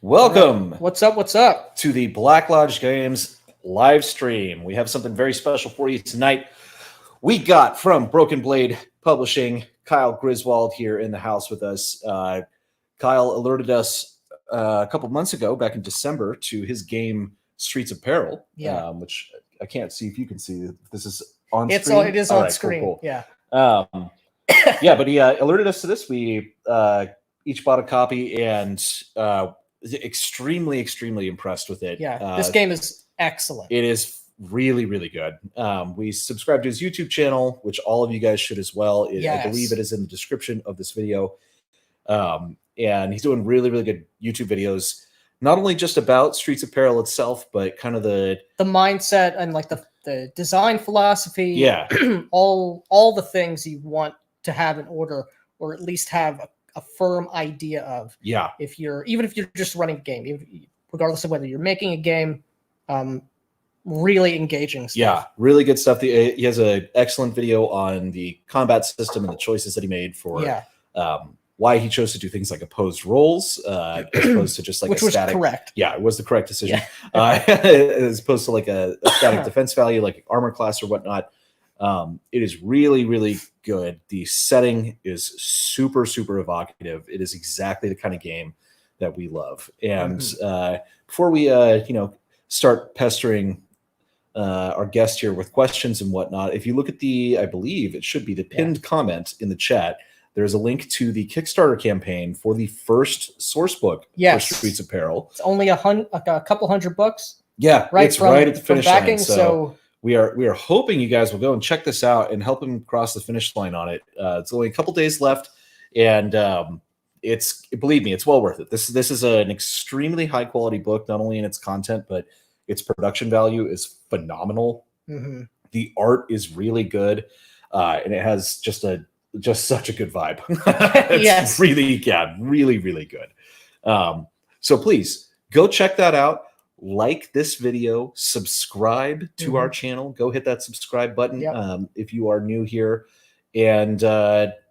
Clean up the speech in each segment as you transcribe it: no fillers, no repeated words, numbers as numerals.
Welcome. Right. What's up? What's up? To the Black Lodge Games live stream. We have something very special for you tonight. We got from Broken Blade Publishing, Kyle Griswold here in the house with us. Kyle alerted us a couple months ago, back in December, to his game Streets of Peril, which I can't see if you can see. This is on screen. It is on screen. Cool. Yeah. But he alerted us to this. We each bought a copy and extremely, extremely impressed with it. Yeah, this game is excellent. It is really, really good. We subscribe to his YouTube channel, which all of you guys should as well. I believe it is in the description of this video. And he's doing really, really good YouTube videos, not only just about Streets of Peril itself, but kind of the mindset and like the design philosophy. Yeah. all the things you want to have in order, or at least have a firm idea of. Yeah. Even if you're just running a game, regardless of whether you're making a game, really engaging stuff. Yeah, really good stuff. He has an excellent video on the combat system and the choices that he made for why he chose to do things like opposed rolls as opposed to just like which a static. Was correct. Yeah, it was the correct decision. Yeah. As opposed to like a static defense value, like armor class or whatnot. It is really, really good. The setting is super, super evocative. It is exactly the kind of game that we love. And before we, start pestering our guest here with questions and whatnot, if you look at I believe it should be the pinned comment in the chat, there's a link to the Kickstarter campaign for the first source book for Streets of Peril. It's only a couple $100. Yeah, it's right at the finish line. So we are hoping you guys will go and check this out and help him cross the finish line on it. It's only a couple days left, and believe me, it's well worth it. This is an extremely high quality book, not only in its content, but its production value is phenomenal. Mm-hmm. The art is really good, and it has just such a good vibe. It's really, really good. So please go check that out. Like this video, subscribe to our channel. Go hit that subscribe button if you are new here. And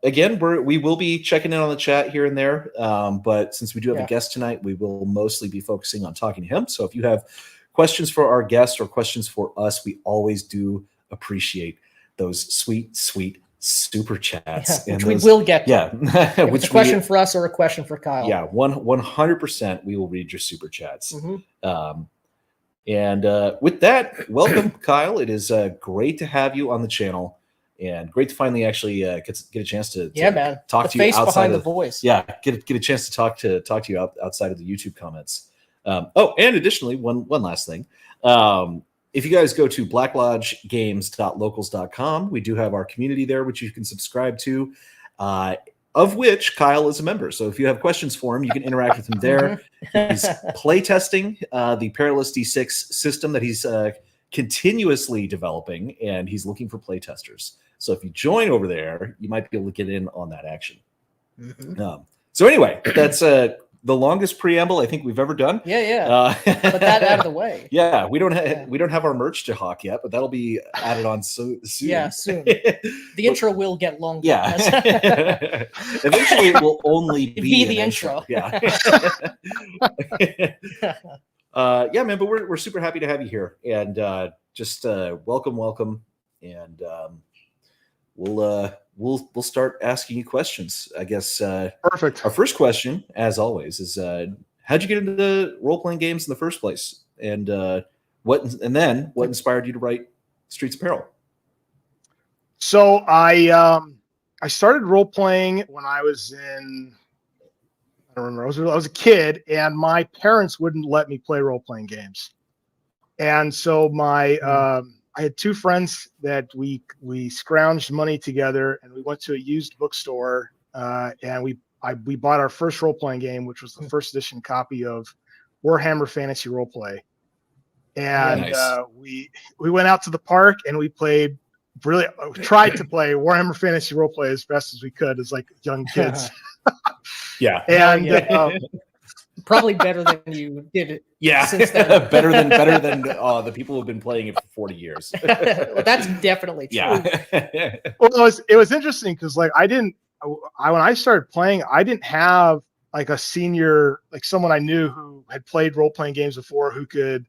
again, we will be checking in on the chat here and there. But since we do have a guest tonight, we will mostly be focusing on talking to him. So if you have questions for our guest or questions for us, we always do appreciate those sweet, sweet super chats. Which we will get to. Yeah. Which a question for us or a question for Kyle. Yeah, 100% we will read your super chats. And with that, welcome, Kyle. It is great to have you on the channel, and great to finally actually get a chance to talk to you outside of the voice. Yeah, get a chance to talk to you outside of the YouTube comments. And additionally, one last thing. If you guys go to blacklodgegames.locals.com, we do have our community there, which you can subscribe to, of which Kyle is a member. So if you have questions for him, you can interact with him there. He's playtesting the Perilous D6 system that he's continuously developing, and he's looking for playtesters. So if you join over there, you might be able to get in on that action. So anyway, that's the longest preamble I think we've ever done. But that out of the way. Yeah, we don't have our merch to hawk yet, but that'll be added on soon. Yeah, soon. The intro will get longer. Yeah. Eventually, it will only be the intro. Yeah. Yeah, man. But we're super happy to have you here, and just welcome, and we'll start asking you questions. I guess. Perfect. Our first question, as always, is how'd you get into the role-playing games in the first place, and what inspired you to write Streets of Peril? So I started role-playing when I was in, I don't remember, I was a kid, and my parents wouldn't let me play role-playing games, and so I had two friends that we scrounged money together, and we went to a used bookstore, and we bought our first role-playing game, which was the first edition copy of Warhammer Fantasy Roleplay. And we went out to the park, and we tried to play Warhammer Fantasy Roleplay as best as we could as like young kids. Yeah. And probably better than you did it. Yeah, since then. better than the people who've been playing it for 40 years. Well, that's definitely true. Yeah. Well, it was interesting because like when I started playing, I didn't have like a senior, like someone I knew who had played role playing games before who could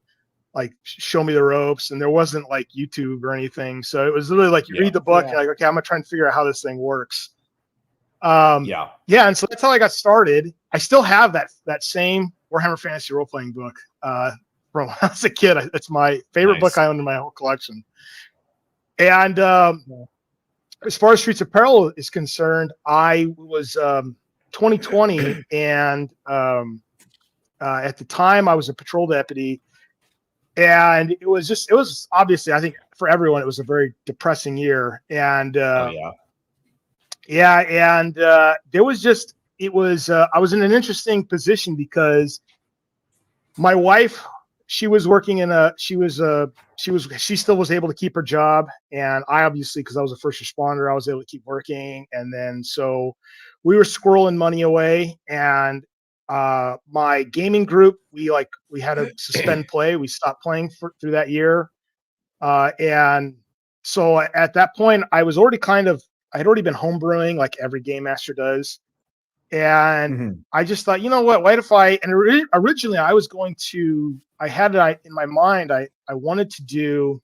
like show me the ropes, and there wasn't like YouTube or anything. So it was literally like you read the book, and you're like, okay, I'm gonna try and figure out how this thing works. Yeah, and so that's how I got started. I still have that same Warhammer Fantasy role playing book from when I was a kid. It's my favorite book I own in my whole collection. And as far as Streets of Peril is concerned, I was 2020, and at the time I was a patrol deputy, and it was obviously, I think for everyone, it was a very depressing year. And there was just, I was in an interesting position because my wife, she was working she still was able to keep her job. And I obviously, because I was a first responder, I was able to keep working. And then, so we were squirreling money away, and my gaming group, we had to suspend play. We stopped playing through that year. And so at that point, I had already been homebrewing like every game master does. And I just thought, you know what, originally I was going to, in my mind, I wanted to do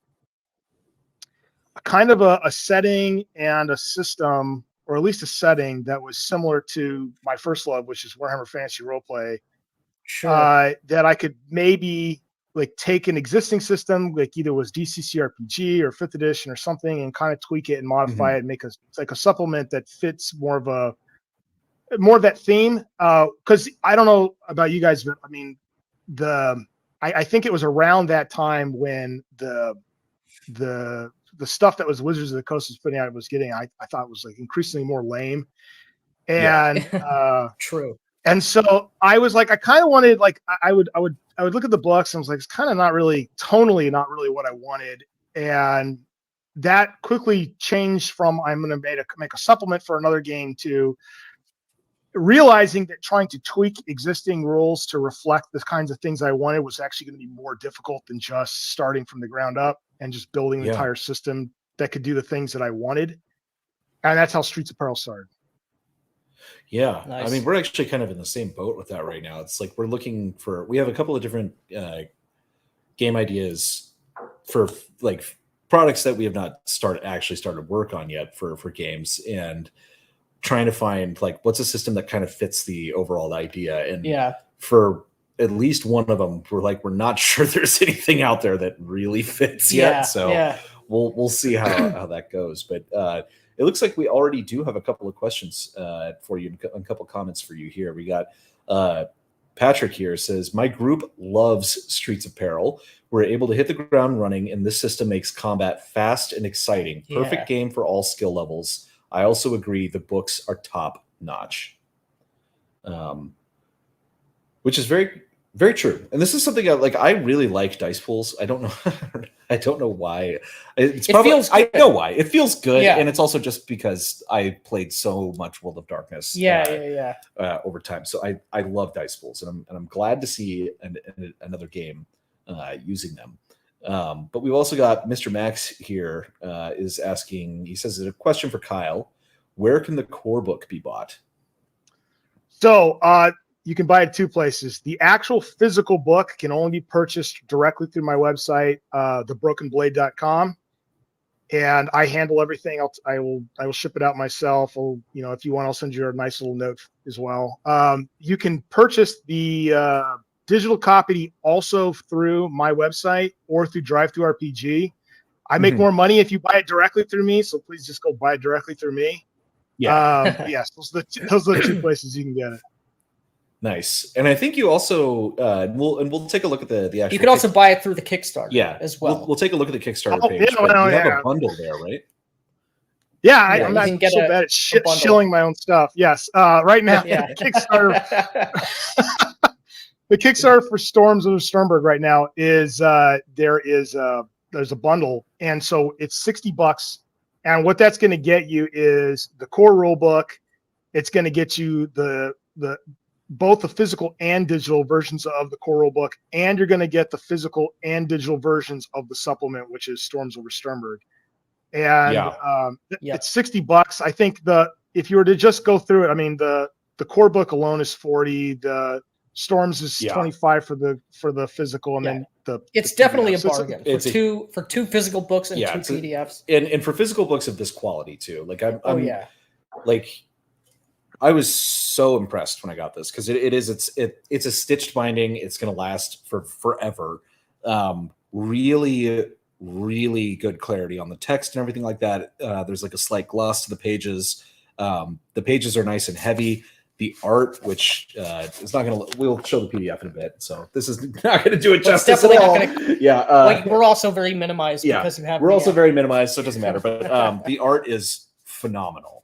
a kind of a setting and a system, or at least a setting that was similar to my first love, which is Warhammer Fantasy Roleplay. Sure. That I could maybe like take an existing system, like either was DCC RPG or 5th edition or something, and kind of tweak it and modify it and make it's like a supplement that fits more of that theme. Because I don't know about you guys, but I mean, I think it was around that time when the stuff that was Wizards of the Coast was putting out was getting, I thought was like increasingly more lame. And true. And so I was like, I kind of wanted, like, I would look at the books and I was like, it's kind of tonally not really what I wanted. And that quickly changed from I'm going to make a supplement for another game to realizing that trying to tweak existing rules to reflect the kinds of things I wanted was actually going to be more difficult than just starting from the ground up and just building an entire system that could do the things that I wanted. And that's how Streets of Peril started. Yeah. Nice. I mean, we're actually kind of in the same boat with that right now. It's like we have a couple of different game ideas for like products that we have not started work on yet for games, and trying to find like what's a system that kind of fits the overall idea. And for at least one of them, we're not sure there's anything out there that really fits yet. So we'll see how that goes. But it looks like we already do have a couple of questions for you, and a couple of comments for you here. We got Patrick here says, my group loves Streets of Peril. We're able to hit the ground running, and this system makes combat fast and exciting. Perfect game for all skill levels. I also agree the books are top notch. Which is very, very true. And this is something I really like dice pools. I don't know why. I know why. It feels good. Yeah. And it's also just because I played so much World of Darkness over time. So I love dice pools, and I'm glad to see another game using them. But we've also got Mr. Max here is asking, he says, a question for Kyle. Where can the core book be bought? So you can buy it 2 places. The actual physical book can only be purchased directly through my website, thebrokenblade.com. And I handle everything. I will ship it out myself. If you want, I'll send you a nice little note as well. You can purchase the digital copy also through my website or through DriveThruRPG. I make more money if you buy it directly through me, so please just go buy it directly through me. Yes, those are the 2 places you can get it. Nice. And I think you also we'll take a look at the actual. You can also buy it through the Kickstarter as well. We'll take a look at the Kickstarter page. You have a bundle there, right? Yeah, I'm not so bad at shilling my own stuff. Yes. Right now, Kickstarter. The Kickstarter for Storms of Sturmburgh right now is there's a bundle, and so it's $60, and what that's going to get you is the core rule book. It's going to get you both the physical and digital versions of the core rule book, and you're going to get the physical and digital versions of the supplement, which is Storms over Sturmburgh. And it's $60. I think if you were to just go through it, I mean the core book alone is $40. The Storms is 25 for the physical, and then it's the definitely PDF. a bargain for two physical books and two PDFs, and for physical books of this quality too. Like like I was so impressed when I got this, because it's a stitched binding. It's going to last for forever. Really, really good clarity on the text and everything like that. There's like a slight gloss to the pages. The pages are nice and heavy. The art, which is not going to, we'll show the PDF in a bit. So this is not going to do it justice at all. Like we're also very minimized because you have. We're also very minimized, so it doesn't matter. But the art is phenomenal.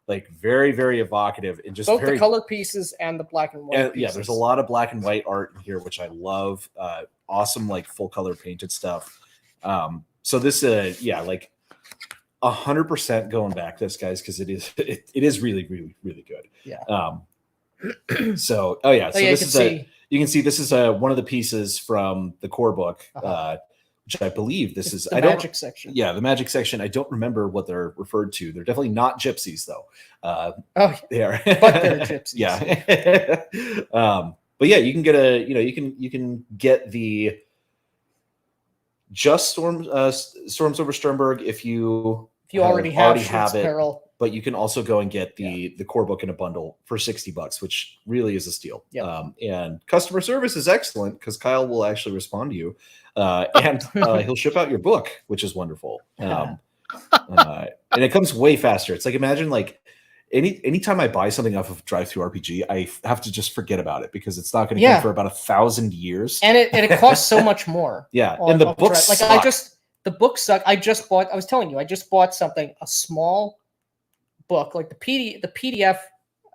Like very, very evocative, and just both the color pieces and the black and white. Yeah, there's a lot of black and white art in here, which I love. Awesome, like full color painted stuff. So this, like 100% going back this, guys, because it is really, really, really good. So this is you can see this is one of the pieces from the core book. Which I believe this is the magic section. Yeah, the magic section. I don't remember what they're referred to. They're definitely not gypsies, though. They are, but they're gypsies. But yeah, you can get you can get the just Storms over Sturmburgh if you already have it. Peril. But you can also go and get the core book in a bundle for $60, which really is a steal. And customer service is excellent, because Kyle will actually respond to you, and he'll ship out your book, which is wonderful. And it comes way faster. It's like, imagine like anytime I buy something off of Drive-Thru RPG, I have to just forget about it, because it's not going to come for about 1,000 years, and it costs so much more. And the books like the books suck. I just bought something, a small book, like the PDF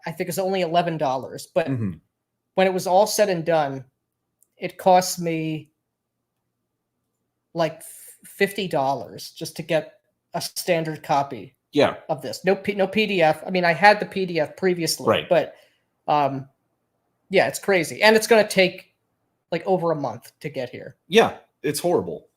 I think is only $11, but when it was all said and done, it cost me like $50 just to get a standard copy of this. No PDF. I mean, I had the PDF previously, but it's crazy, and it's going to take like over a month to get here. It's horrible.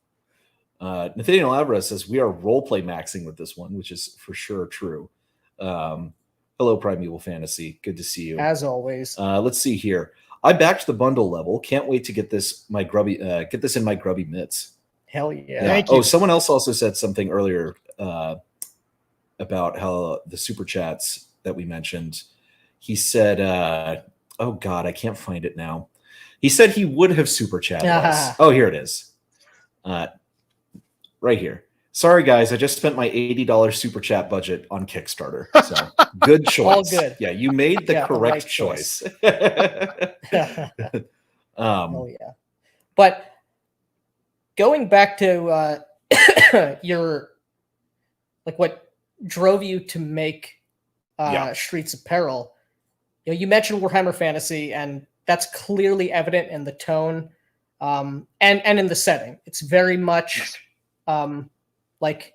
Nathaniel Alvarez says we are roleplay maxing with this one, which is for sure true. Hello, Primeval Fantasy. Good to see you. As always. Let's see here. I backed the bundle level. Can't wait to get this in my grubby mitts. Hell yeah. Thank you. Someone else also said something earlier about how the super chats that we mentioned. He said, oh God, I can't find it now. He said he would have super chatted us. Oh, here it is. Right here. Sorry, guys. I just spent my $80 super chat budget on Kickstarter. So good choice. All good. Yeah, you made the correct choice. Oh yeah. But going back to your what drove you to make Streets of Peril, you mentioned Warhammer Fantasy, and that's clearly evident in the tone and in the setting. It's very much like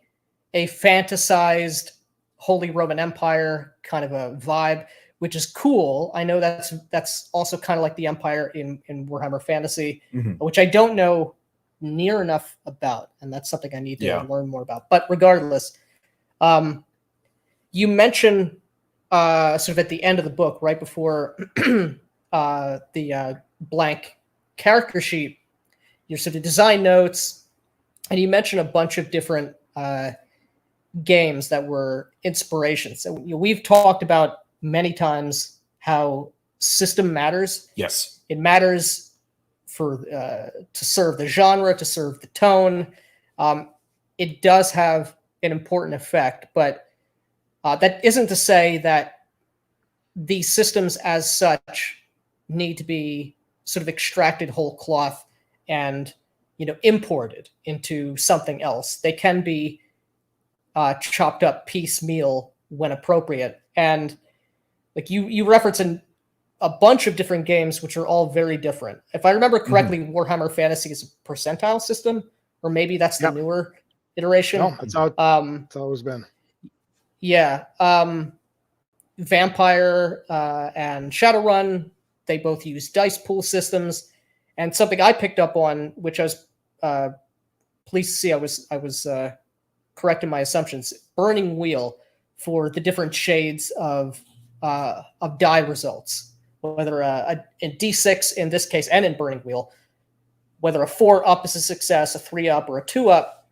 a fantasized Holy Roman Empire kind of a vibe, which is cool. I know that's also kind of like the Empire in Warhammer Fantasy, which I don't know near enough about, and that's something I need to learn more about. But regardless, you mentioned sort of at the end of the book, right before the blank character sheet, your sort of design notes, and you mentioned a bunch of different games that were inspirations. So we've talked about many times how system matters. Yes, it matters for to serve the genre, to serve the tone. It does have an important effect, but that isn't to say that these systems as such need to be sort of extracted whole cloth and imported into something else. They can be chopped up piecemeal when appropriate. And like you reference a bunch of different games, which are all very different. If I remember correctly, Warhammer Fantasy is a percentile system, or maybe that's the newer iteration. No, that's how it's always been. Yeah. Vampire and Shadowrun, they both use dice pool systems. And something I picked up on, which I was pleased to see, I was correct in my assumptions. Burning Wheel for the different shades of die results. whether in D6 in this case and in Burning Wheel, whether a 4 up is a success, a 3 up, or a 2 up.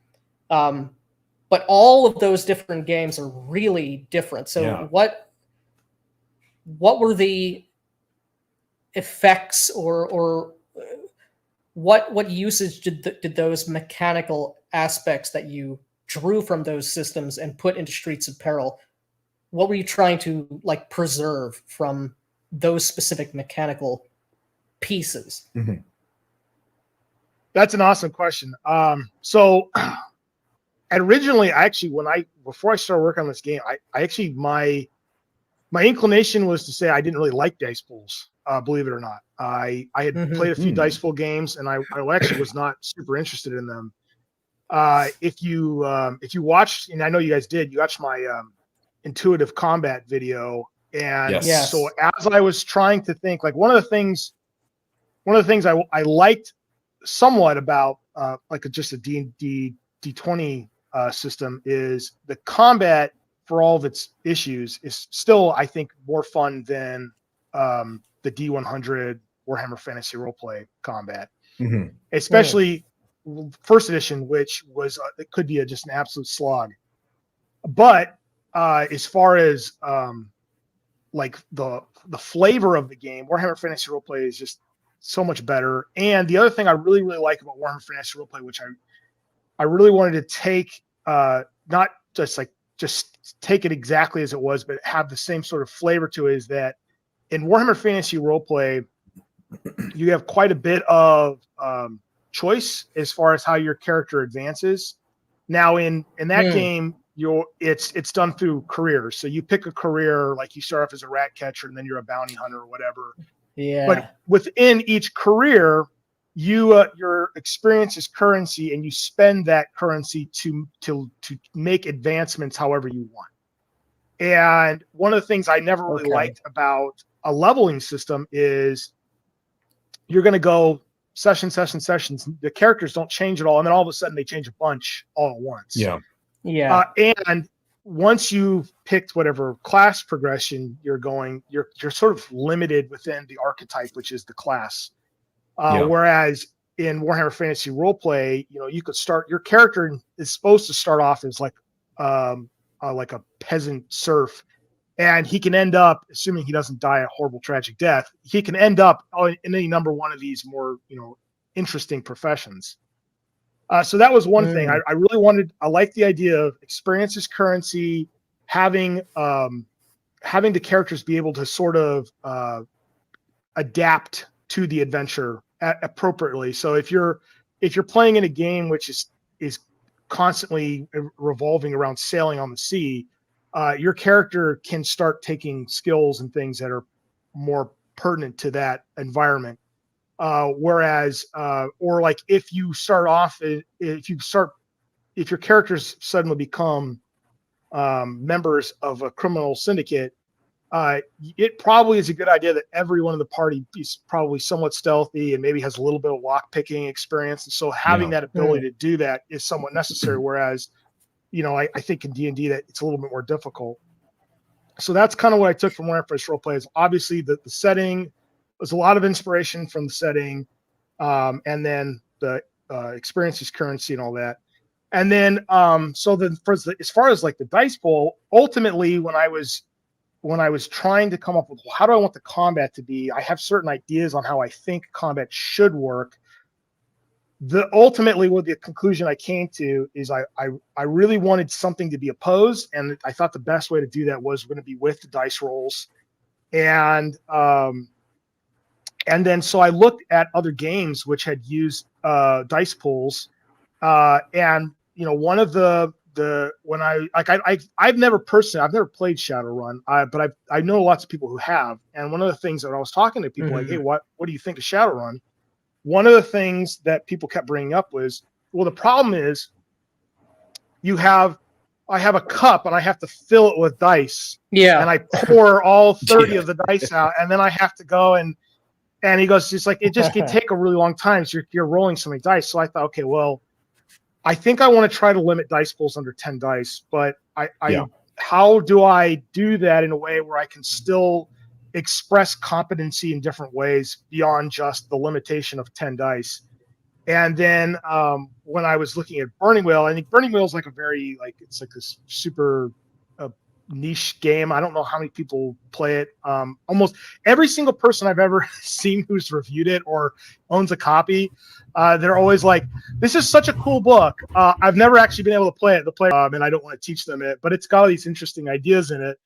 But all of those different games are really different. So what were the effects or what usage did those mechanical aspects that you drew from those systems and put into Streets of Peril, what were you trying to like preserve from those specific mechanical pieces? Mm-hmm. That's an awesome question. So originally, before I started working on this game, I actually my inclination was to say I didn't really like dice pools. Believe it or not, I had played a few dice pool games, and I actually was not super interested in them. If you watched, and I know you guys did, you watched my intuitive combat video, and so as I was trying to think, like one of the things I liked somewhat about just a D&D D20 system is the combat, for all of its issues, is still, I think, more fun than the D100 Warhammer Fantasy Roleplay combat, especially first edition, which was it could be just an absolute slog. But as far as like the flavor of the game, Warhammer Fantasy Roleplay is just so much better. And the other thing I really, really like about Warhammer Fantasy Roleplay, which I really wanted to take, not just take it exactly as it was, but have the same sort of flavor to it, is that in Warhammer Fantasy Roleplay, you have quite a bit of choice as far as how your character advances. Now in that game, it's done through careers. So you pick a career, like you start off as a rat catcher and then you're a bounty hunter or whatever. Yeah. But within each career, your experience is currency, and you spend that currency to make advancements however you want. And one of the things I never really liked about a leveling system is you're going to go sessions. The characters don't change at all, and then all of a sudden they change a bunch all at once. Yeah. And once you've picked whatever class progression you're going, you're sort of limited within the archetype, which is the class. Whereas in Warhammer Fantasy Roleplay, you could start, your character is supposed to start off as like a peasant serf, and he can end up, assuming he doesn't die a horrible tragic death, he can end up in any number one of these more interesting professions. So that was one thing I really wanted. I like the idea of experience as currency, having the characters be able to sort of adapt to the adventure appropriately. So if you're playing in a game which is constantly revolving around sailing on the sea, your character can start taking skills and things that are more pertinent to that environment. Whereas, or like if your characters suddenly become members of a criminal syndicate, it probably is a good idea that everyone in the party is probably somewhat stealthy and maybe has a little bit of lock picking experience. And so having that ability to do that is somewhat necessary. Whereas, I think in D&D that it's a little bit more difficult. So that's kind of what I took from Warhammer Fantasy Roleplay. Is obviously the setting. There's a lot of inspiration from the setting, and then the experiences, currency, and all that. And then, as far as like the dice pool, ultimately, when I was trying to come up with how do I want the combat to be, I have certain ideas on how I think combat should work. Ultimately, what the conclusion I came to is I really wanted something to be opposed, and I thought the best way to do that was going to be with the dice rolls, and then so I looked at other games which had used dice pools, and one of I've never played Shadowrun, but I know lots of people who have, and one of the things that I was talking to people like, hey, what do you think of Shadowrun? One of the things that people kept bringing up was, well, the problem is I have a cup and I have to fill it with dice. Yeah. And I pour all 30 of the dice out, and then I have to go and he goes, it's like, it just can take a really long time. So you're rolling so many dice. So I thought, okay, well, I think I want to try to limit dice pools under 10 dice, but how do I do that in a way where I can still express competency in different ways beyond just the limitation of 10 dice. And then when I was looking at Burning Wheel, I think Burning Wheel is like a very it's like this super niche game. I don't know how many people play it. Almost every single person I've ever seen who's reviewed it or owns a copy, they're always like, "This is such a cool book. I've never actually been able to play it. And I don't want to teach them it, but it's got all these interesting ideas in it."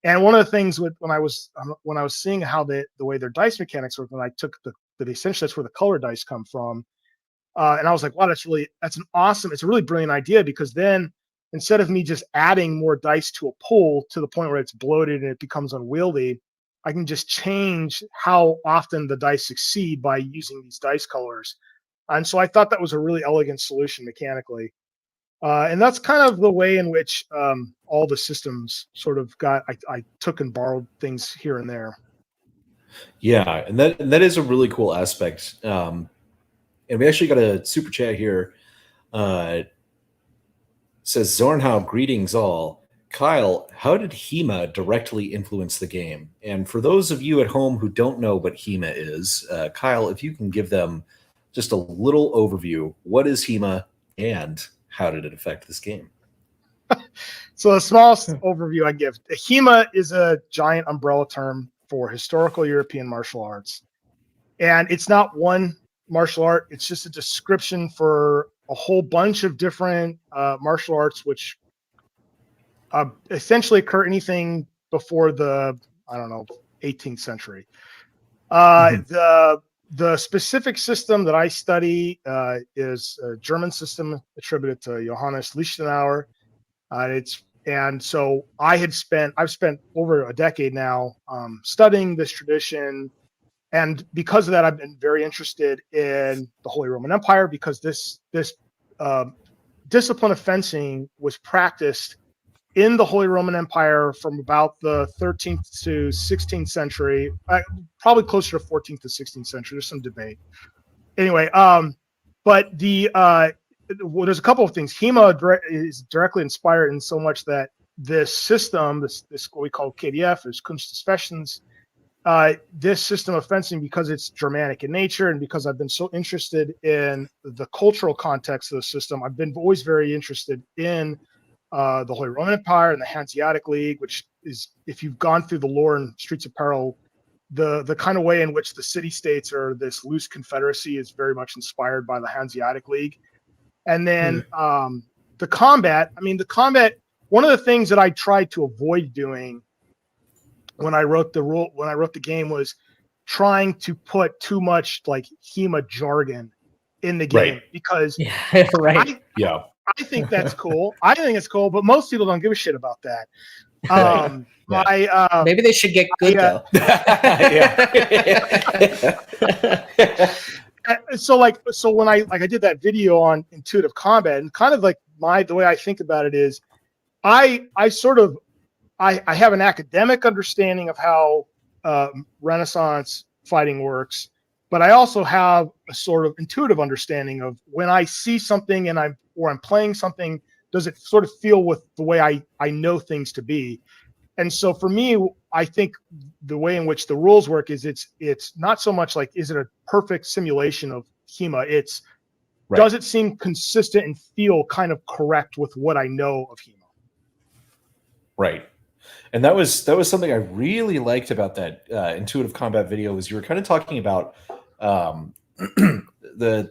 And one of the things when I was seeing how the way their dice mechanics work, when I took essentially that's where the color dice come from. And I was like, wow, it's a really brilliant idea, because then instead of me just adding more dice to a pool to the point where it's bloated and it becomes unwieldy, I can just change how often the dice succeed by using these dice colors. And so I thought that was a really elegant solution mechanically. And that's kind of the way in which all the systems sort of I took and borrowed things here and there. Yeah, and that is a really cool aspect. And we actually got a super chat here. Says Zornhau, greetings all. Kyle, how did HEMA directly influence the game? And for those of you at home who don't know what HEMA is, Kyle, if you can give them just a little overview, what is HEMA and how did it affect this game? So the smallest overview I give, HEMA is a giant umbrella term for historical European martial arts. And it's not one martial art. It's just a description for a whole bunch of different martial arts, which essentially occur anything before the 18th century. The specific system that I study is a German system attributed to Johannes Lichtenauer. So I've spent over a decade now studying this tradition. And because of that, I've been very interested in the Holy Roman Empire, because this discipline of fencing was practiced in the Holy Roman Empire from about the 13th to 16th century, probably closer to 14th to 16th century. There's some debate. Anyway, but there's a couple of things. HEMA is directly inspired in so much that this system, this what we call KDF, is Kunst des Fechtens. This system of fencing, because it's Germanic in nature, and because I've been so interested in the cultural context of the system, I've been always very interested in the Holy Roman Empire and the Hanseatic League, which is, if you've gone through the lore in Streets of Peril, the kind of way in which the city-states are this loose confederacy is very much inspired by the Hanseatic League. And then the combat, one of the things that I tried to avoid doing when I wrote the game was trying to put too much like HEMA jargon in the game, right. Because right. I think that's cool. I think it's cool, but most people don't give a shit about that. Maybe they should get good though. So when I did that video on intuitive combat, and kind of like the way I think about it is, I have an academic understanding of how Renaissance fighting works, but I also have a sort of intuitive understanding of when I see something and I'm playing something, does it sort of feel with the way I know things to be? And so for me, I think the way in which the rules work is it's not so much like, is it a perfect simulation of HEMA? It's does it seem consistent and feel kind of correct with what I know of HEMA? Right. And that was something I really liked about that intuitive combat video, was you were kind of talking about the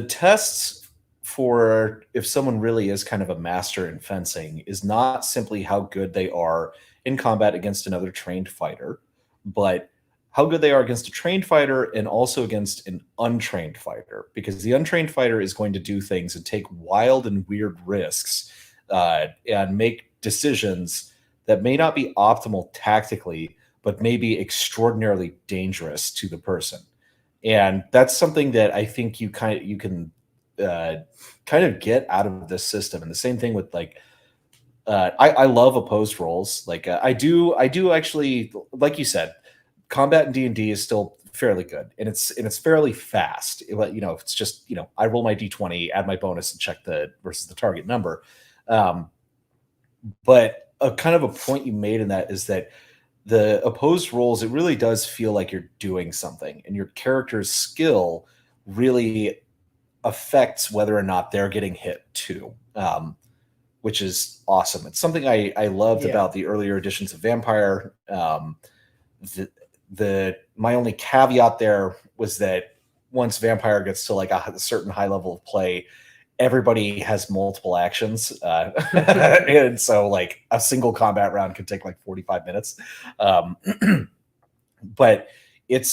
tests for if someone really is kind of a master in fencing is not simply how good they are in combat against another trained fighter, but how good they are against a trained fighter and also against an untrained fighter, because the untrained fighter is going to do things and take wild and weird risks and make decisions that may not be optimal tactically, but may be extraordinarily dangerous to the person. And that's something that I think you can kind of get out of this system. And the same thing with I love opposed rolls. I do actually, like you said, combat in D&D is still fairly good, and it's fairly fast. It's just, I roll my D20, add my bonus, and check versus the target number. But a kind of a point you made in that is that the opposed rolls, it really does feel like you're doing something, and your character's skill really affects whether or not they're getting hit too, which is awesome. It's something I loved about the earlier editions of Vampire. My only caveat there was that once Vampire gets to like a certain high level of play, everybody has multiple actions, and so like a single combat round could take like 45 minutes. But it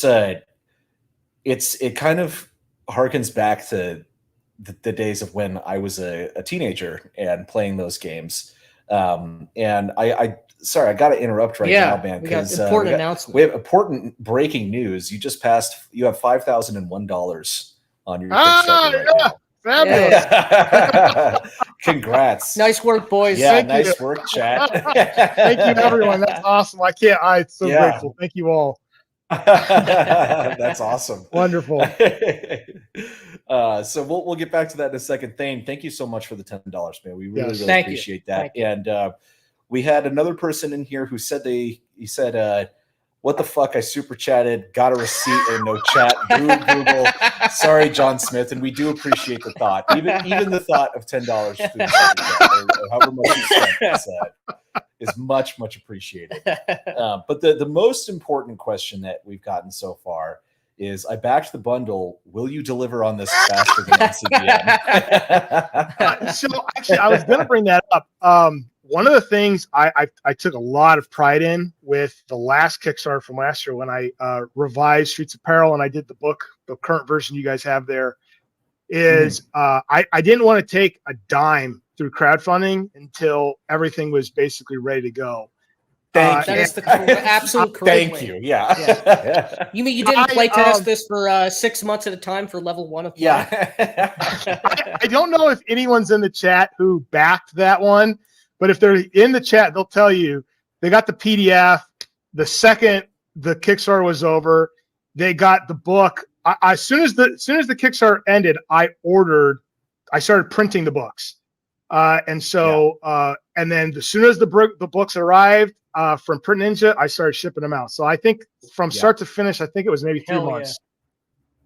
kind of harkens back to the days of when I was a teenager and playing those games. And I sorry, I got to interrupt now, man, because important announcement. We have important breaking news. You just passed. You have $5,001 on your Kickstarter right now. Fabulous. Congrats. Nice work, boys. Yeah, nice work, chat. Thank you, everyone. That's awesome. I'm so grateful. Thank you all. That's awesome. Wonderful. So we'll get back to that in a second. Thane, thank you so much for the $10, man. We really appreciate that. And we had another person in here who said he said, what the fuck? I super chatted, got a receipt and no chat. Boo, Google. Sorry, John Smith, and we do appreciate the thought. Even the thought of $10 through the super chat, or however much you spent is much appreciated. But the most important question that we've gotten so far is, I backed the bundle. Will you deliver on this faster than NCBM? So actually, I was going to bring that up. One of the things I took a lot of pride in with the last Kickstarter from last year when I revised Streets Apparel and I did the book, the current version you guys have there, is I didn't want to take a dime through crowdfunding until everything was basically ready to go. That is the absolute correct Thank way. you. Yeah. You mean you didn't play test this for 6 months at a time for level 1 of play? Yeah. I don't know if anyone's in the chat who backed that one, but if they're in the chat, they'll tell you they got the PDF the second the Kickstarter was over. They got the book. As soon as the Kickstarter ended, I started printing the books. And then as soon as the books arrived from Print Ninja, I started shipping them out. So I think from start to finish, I think it was maybe 3 months.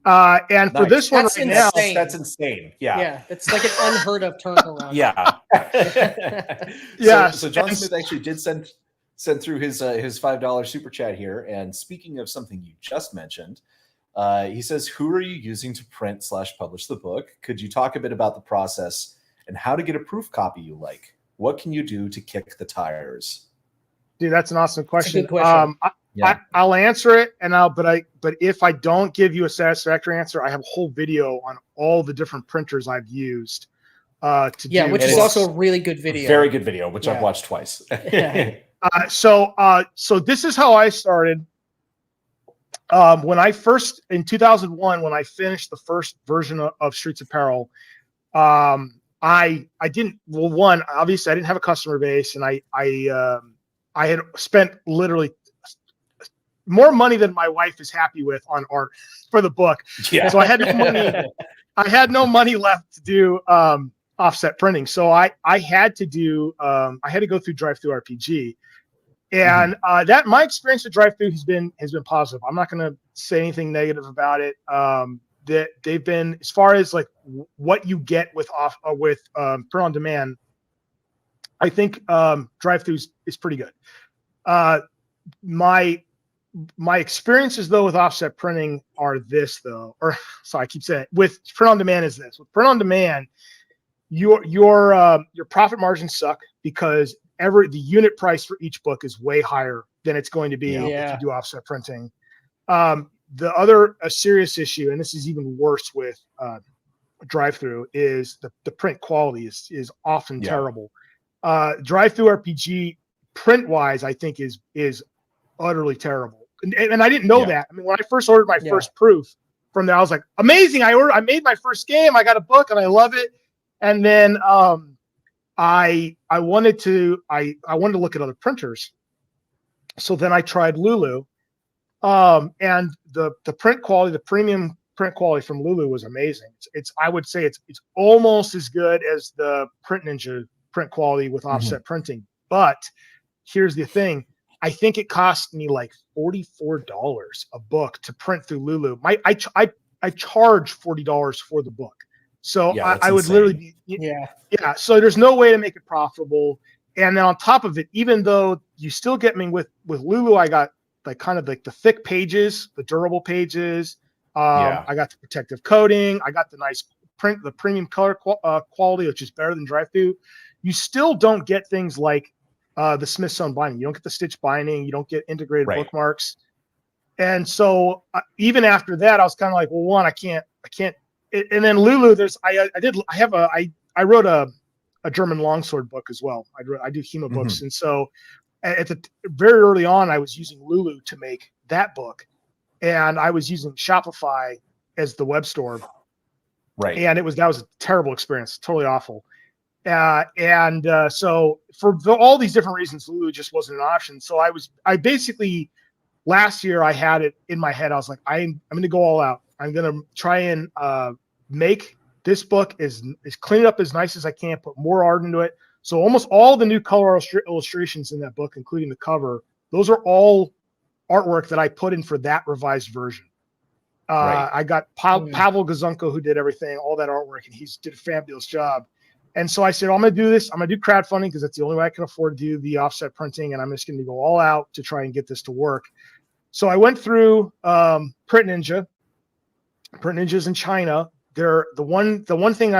And for this one right now, that's insane. Yeah, it's like an unheard of turnaround. So John Smith actually did send through his $5 super chat here. And speaking of something you just mentioned, he says, "Who are you using to print/publish the book? Could you talk a bit about the process and how to get a proof copy you like? What can you do to kick the tires?" Dude, that's an awesome question. That's a good question. I'll answer it, but if I don't give you a satisfactory answer, I have a whole video on all the different printers I've used which is also a really good video. Very good video, which I've watched twice. So this is how I started. When I first, in 2001, when I finished the first version of Streets Apparel, I didn't, well, one, obviously I didn't have a customer base, and I had spent literally more money than my wife is happy with on art for the book. Yeah. So I had no money. I had no money left to do offset printing. So I had to do I had to go through DriveThru RPG, and that my experience with DriveThru has been positive. I'm not going to say anything negative about it. That they've been, as far as like what you get with print on demand, I think DriveThru is pretty good. My experiences though with offset printing are this though, or sorry, I keep saying it, with print on demand is this. With print on demand, your profit margins suck because the unit price for each book is way higher than it's going to be if you do offset printing. The other serious issue, and this is even worse with DriveThru, is the print quality is often terrible. DriveThru RPG print wise, I think is utterly terrible. And I didn't know that. I mean, when I first ordered my first proof from there, I was like, amazing. I made my first game. I got a book and I love it. And then I wanted to look at other printers. So then I tried Lulu. And the print quality, the premium print quality from Lulu was amazing. I would say it's almost as good as the Print Ninja print quality with offset printing. But here's the thing. I think it cost me like $44 a book to print through Lulu. I charge $40 for the book. So I would literally be, yeah. So there's no way to make it profitable. And then on top of it, even though you still get me with Lulu, I got like kind of like the thick pages, the durable pages. I got the protective coating. I got the nice print, the premium color quality, which is better than drive-through. You still don't get things like the Smithsonian binding. You don't get the stitch binding. You don't get integrated bookmarks. And so even after that, I was kind of like, well, one, I can't. And then Lulu, I wrote a German longsword book as well. I do HEMA books. And so very early on, I was using Lulu to make that book, and I was using Shopify as the web store. Right. And that was a terrible experience, totally awful. So for all these different reasons, Lulu just wasn't an option. So I basically last year I had it in my head. I was like, I'm going to go all out. I'm going to try and make this book is clean it up as nice as I can, put more art into it. So almost all the new color illustrations in that book, including the cover, those are all artwork that I put in for that revised version. I got Pavel Gazunko, who did everything, all that artwork, and he's did a fabulous job. And so I said, I'm going to do this. I'm going to do crowdfunding because that's the only way I can afford to do the offset printing. And I'm just going to go all out to try and get this to work. So I went through Print Ninja. Print Ninja's in China. They're the one thing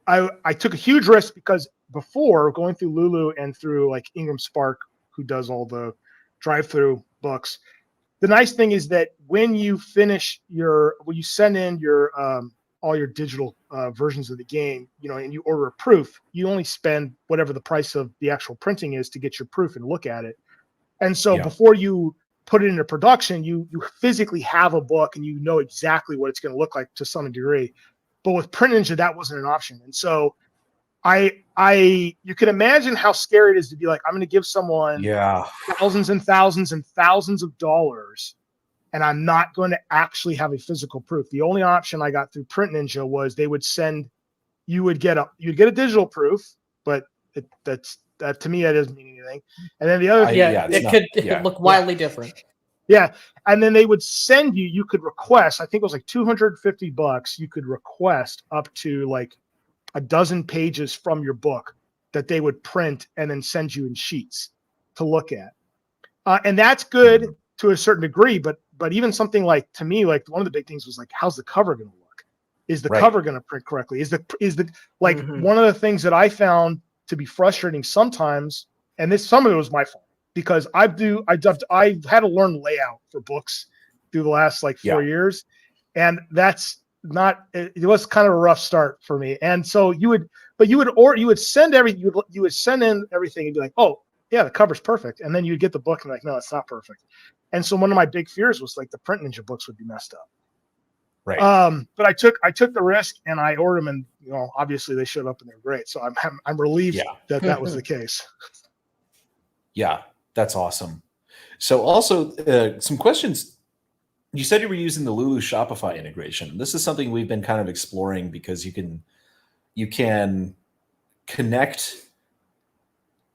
I took a huge risk because before going through Lulu and through like Ingram Spark, who does all the drive-through books, the nice thing is that when you send in your all your digital versions of the game, and you order a proof, you only spend whatever the price of the actual printing is to get your proof and look at it. And so before you put it into production, you physically have a book and you know exactly what it's going to look like to some degree. But with Print Ninja, that wasn't an option. And so you can imagine how scary it is to be like, I'm going to give someone thousands and thousands and thousands of dollars, and I'm not going to actually have a physical proof. The only option I got through Print Ninja was they would you would get a digital proof, but that to me, that doesn't mean anything. And then the other thing, it could look wildly different. Yeah. And then they would send you could request, I think it was like $250. You could request up to like a dozen pages from your book that they would print and then send you in sheets to look at. And that's good to a certain degree, but even something like, to me, like one of the big things was like, how's the cover going to look? Is the cover going to print correctly? One of the things that I found to be frustrating sometimes, and some of it was my fault because I've had to learn layout for books through the last 4 years. And it was kind of a rough start for me. And so you would send in everything and be like, oh yeah, the cover's perfect. And then you'd get the book and like, no, it's not perfect. And so one of my big fears was like the Print Ninja books would be messed up. Right. But I took the risk and I ordered them, and obviously they showed up and they're great. So I'm relieved that was the case. Yeah, that's awesome. So also some questions. You said you were using the Lulu Shopify integration. This is something we've been kind of exploring because you can connect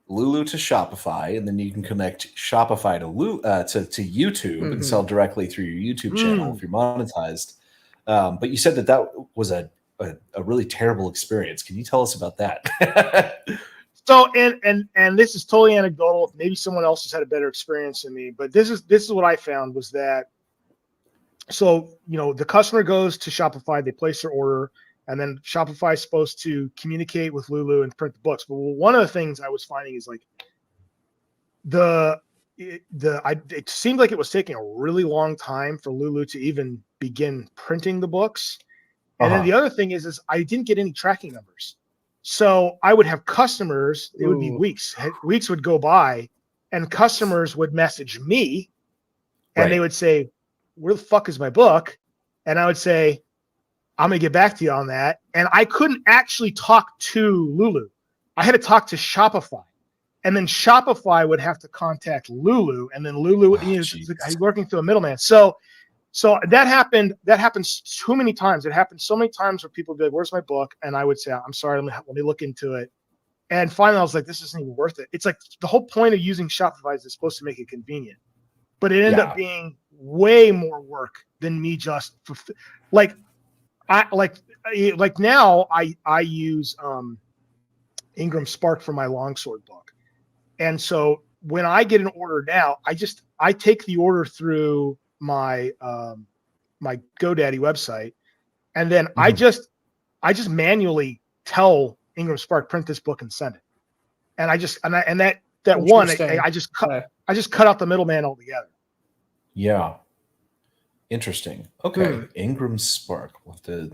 Lulu to Shopify, and then you can connect Shopify to YouTube and sell directly through your YouTube channel if you're monetized. But you said that was a really terrible experience. Can you tell us about that? So, and this is totally anecdotal. Maybe someone else has had a better experience than me, but this is what I found was that. So, the customer goes to Shopify, they place their order, and then Shopify is supposed to communicate with Lulu and print the books. But one of the things I was finding is like it seemed like it was taking a really long time for Lulu to even begin printing the books. And then the other thing is I didn't get any tracking numbers. So I would have customers, it would be weeks would go by, and customers would message me and they would say, where the fuck is my book? And I would say, I'm going to get back to you on that. And I couldn't actually talk to Lulu. I had to talk to Shopify. And then Shopify would have to contact Lulu. And then Lulu, he's working through a middleman. So that happens too many times. It happened so many times where people would be like, where's my book? And I would say, I'm sorry, let me look into it. And finally, I was like, this isn't even worth it. It's like the whole point of using Shopify is it's supposed to make it convenient, but it ended up being way more work than me just like now I use Ingram Spark for my longsword book. And so when I get an order now, I take the order through my my GoDaddy website, and then I just manually tell Ingram Spark, print this book and send it. And I just cut out the middleman altogether. Yeah. Interesting. Okay. Ingram Spark. We'll have to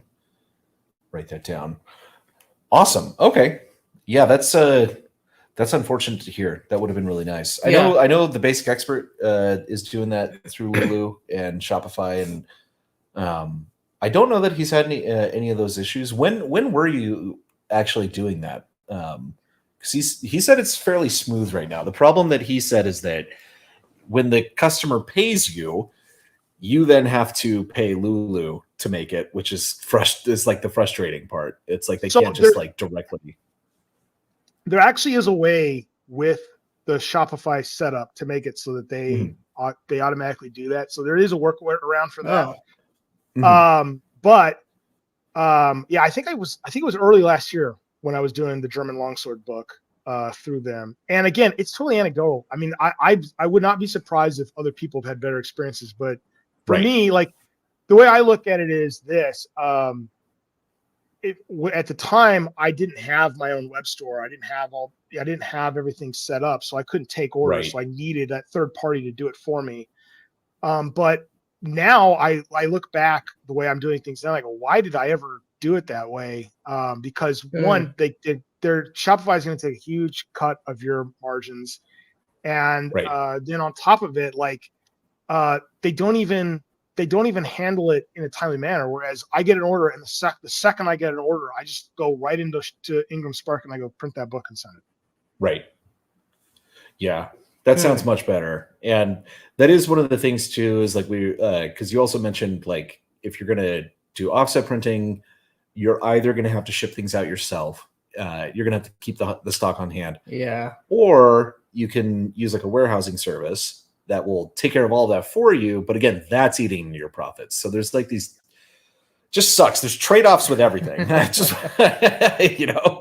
write that down. Awesome. Okay. Yeah, that's unfortunate to hear. That would have been really nice. I know the Basic Expert is doing that through Lulu and Shopify, and I don't know that he's had any of those issues. When were you actually doing that? Because he said it's fairly smooth right now. The problem that he said is that when the customer pays you, you then have to pay Lulu to make it, which is like the frustrating part. It's like they can't just like directly. There actually is a way with the Shopify setup to make it so that they automatically do that. So there is a workaround for that. I think it was early last year when I was doing the German longsword book through them. And again, it's totally anecdotal. I mean, I would not be surprised if other people have had better experiences, but for me, like the way I look at it is this, at the time I didn't have my own web store. I didn't have everything set up, so I couldn't take orders. So I needed that third party to do it for me. But now I look back the way I'm doing things now, I go, why did I ever do it that way? Because one, their Shopify is going to take a huge cut of your margins. And then on top of it, like they don't even handle it in a timely manner. Whereas I get an order, and the second I get an order, I just go right into Ingram Spark and I go print that book and send it. Right. Yeah, that sounds much better. And that is one of the things too, is like because you also mentioned, like, if you're going to do offset printing, you're either going to have to ship things out yourself. You're going to have to keep the stock on hand. Yeah. Or you can use like a warehousing service that will take care of all that for you. But again, that's eating into your profits. So there's like these, just sucks. There's trade-offs with everything. Just, Yeah.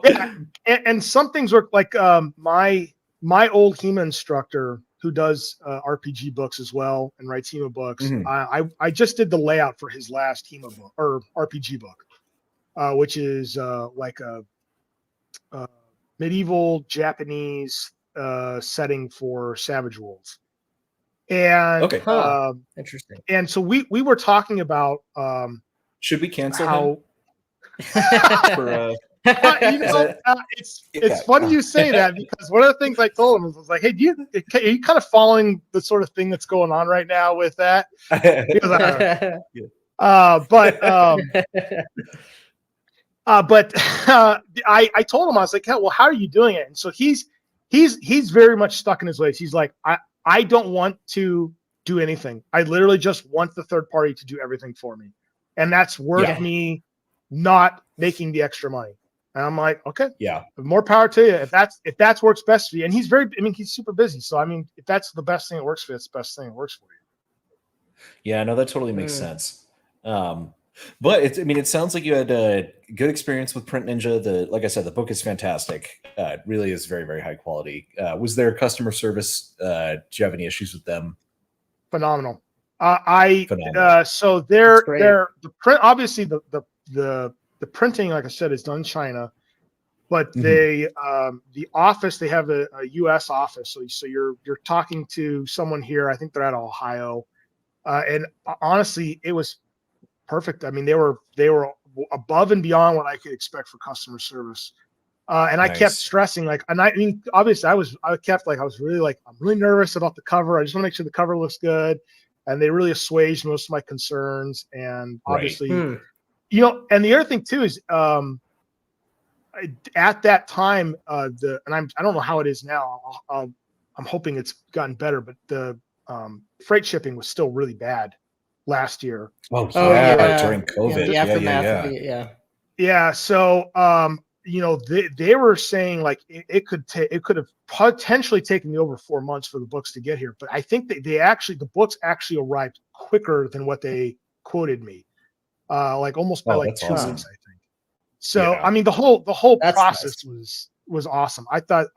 And some things work, like my old HEMA instructor who does RPG books as well and writes HEMA books. I just did the layout for his last HEMA book or RPG book, which is like a medieval Japanese setting for Savage Wolves. And interesting. And so we were talking about should we cancel him? It's funny you say that, because one of the things I told him was like, hey, are you kind of following the sort of thing that's going on right now with that? I told him, I was like, hey, well, how are you doing it? And so he's very much stuck in his ways. He's like, I don't want to do anything. I literally just want the third party to do everything for me. And that's worth me not making the extra money. And I'm like, okay, more power to you. If that's works best for you. And he's super busy. So, I mean, if that's the best thing that works for you, it's the best thing that works for you. Yeah, no, that totally makes sense. But it sounds like you had a good experience with Print Ninja. Like I said, the book is fantastic. It really is very, very high quality. Was there customer service? Do you have any issues with them? Phenomenal. So they're the print. Obviously, the printing, like I said, is done in China, but the office, they have a U.S. office. So you're talking to someone here. I think they're out of Ohio, and honestly, it was perfect. I mean, they were above and beyond what I could expect for customer service. And I kept stressing, like, and I mean, obviously I was really nervous about the cover. I just want to make sure the cover looks good. And they really assuaged most of my concerns. And obviously, and the other thing too is, at that time, I don't know how it is now. I'm hoping it's gotten better, but the freight shipping was still really bad last year. During COVID. The aftermath of it, Yeah. So they were saying like it could have potentially taken me over 4 months for the books to get here, but I think that the books actually arrived quicker than what they quoted me, like almost by like 2 awesome. weeks, I think. So Yeah. I mean, the whole That's process was awesome. I thought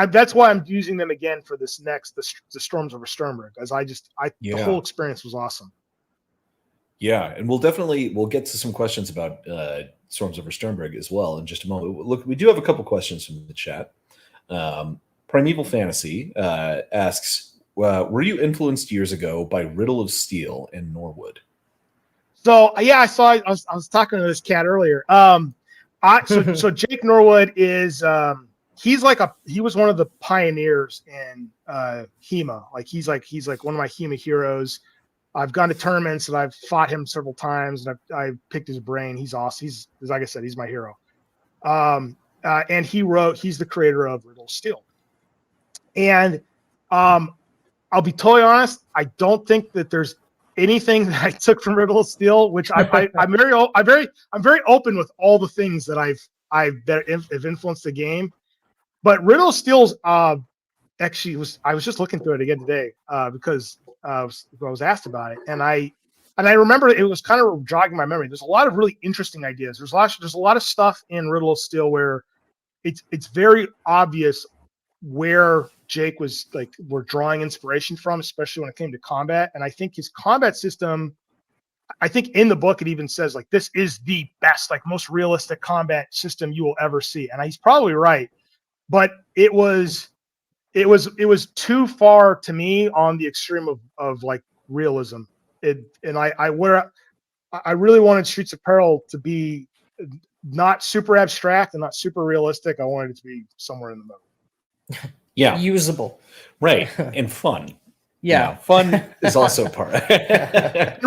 that's why I'm using them again for this next the Storms over Sturmburgh, as the whole experience was awesome. Yeah, and we'll get to some questions about Storms over Sturmburgh as well in just a moment. Look, we do have a couple questions from the chat. Primeval Fantasy asks, were you influenced years ago by Riddle of Steel in Norwood? So yeah, I was talking to this cat earlier. So Jake Norwood is he was one of the pioneers in HEMA. Like he's like one of my HEMA heroes. I've gone to tournaments and I've fought him several times, and I've picked his brain. He's awesome. He's, like I said, he's my hero. And he's the creator of Riddle of Steel. And I'll be totally honest, I don't think that there's anything that I took from Riddle of Steel, which I'm very open with all the things that have influenced the game. But Riddle of Steel's actually I was just looking through it again today because I was asked about it, and I remember it was kind of jogging my memory. There's a lot of really interesting ideas. There's a lot of stuff in Riddle of Steel where it's very obvious where Jake was we're drawing inspiration from, especially when it came to combat. And I think his combat system, I think in the book it even says like this is the best, like most realistic combat system you will ever see. And he's probably right, but it was too far to me on the extreme of like realism. I really wanted Streets of Peril to be not super abstract and not super realistic. I wanted it to be somewhere in the middle. Yeah, usable, right, and fun. Yeah, fun is also part.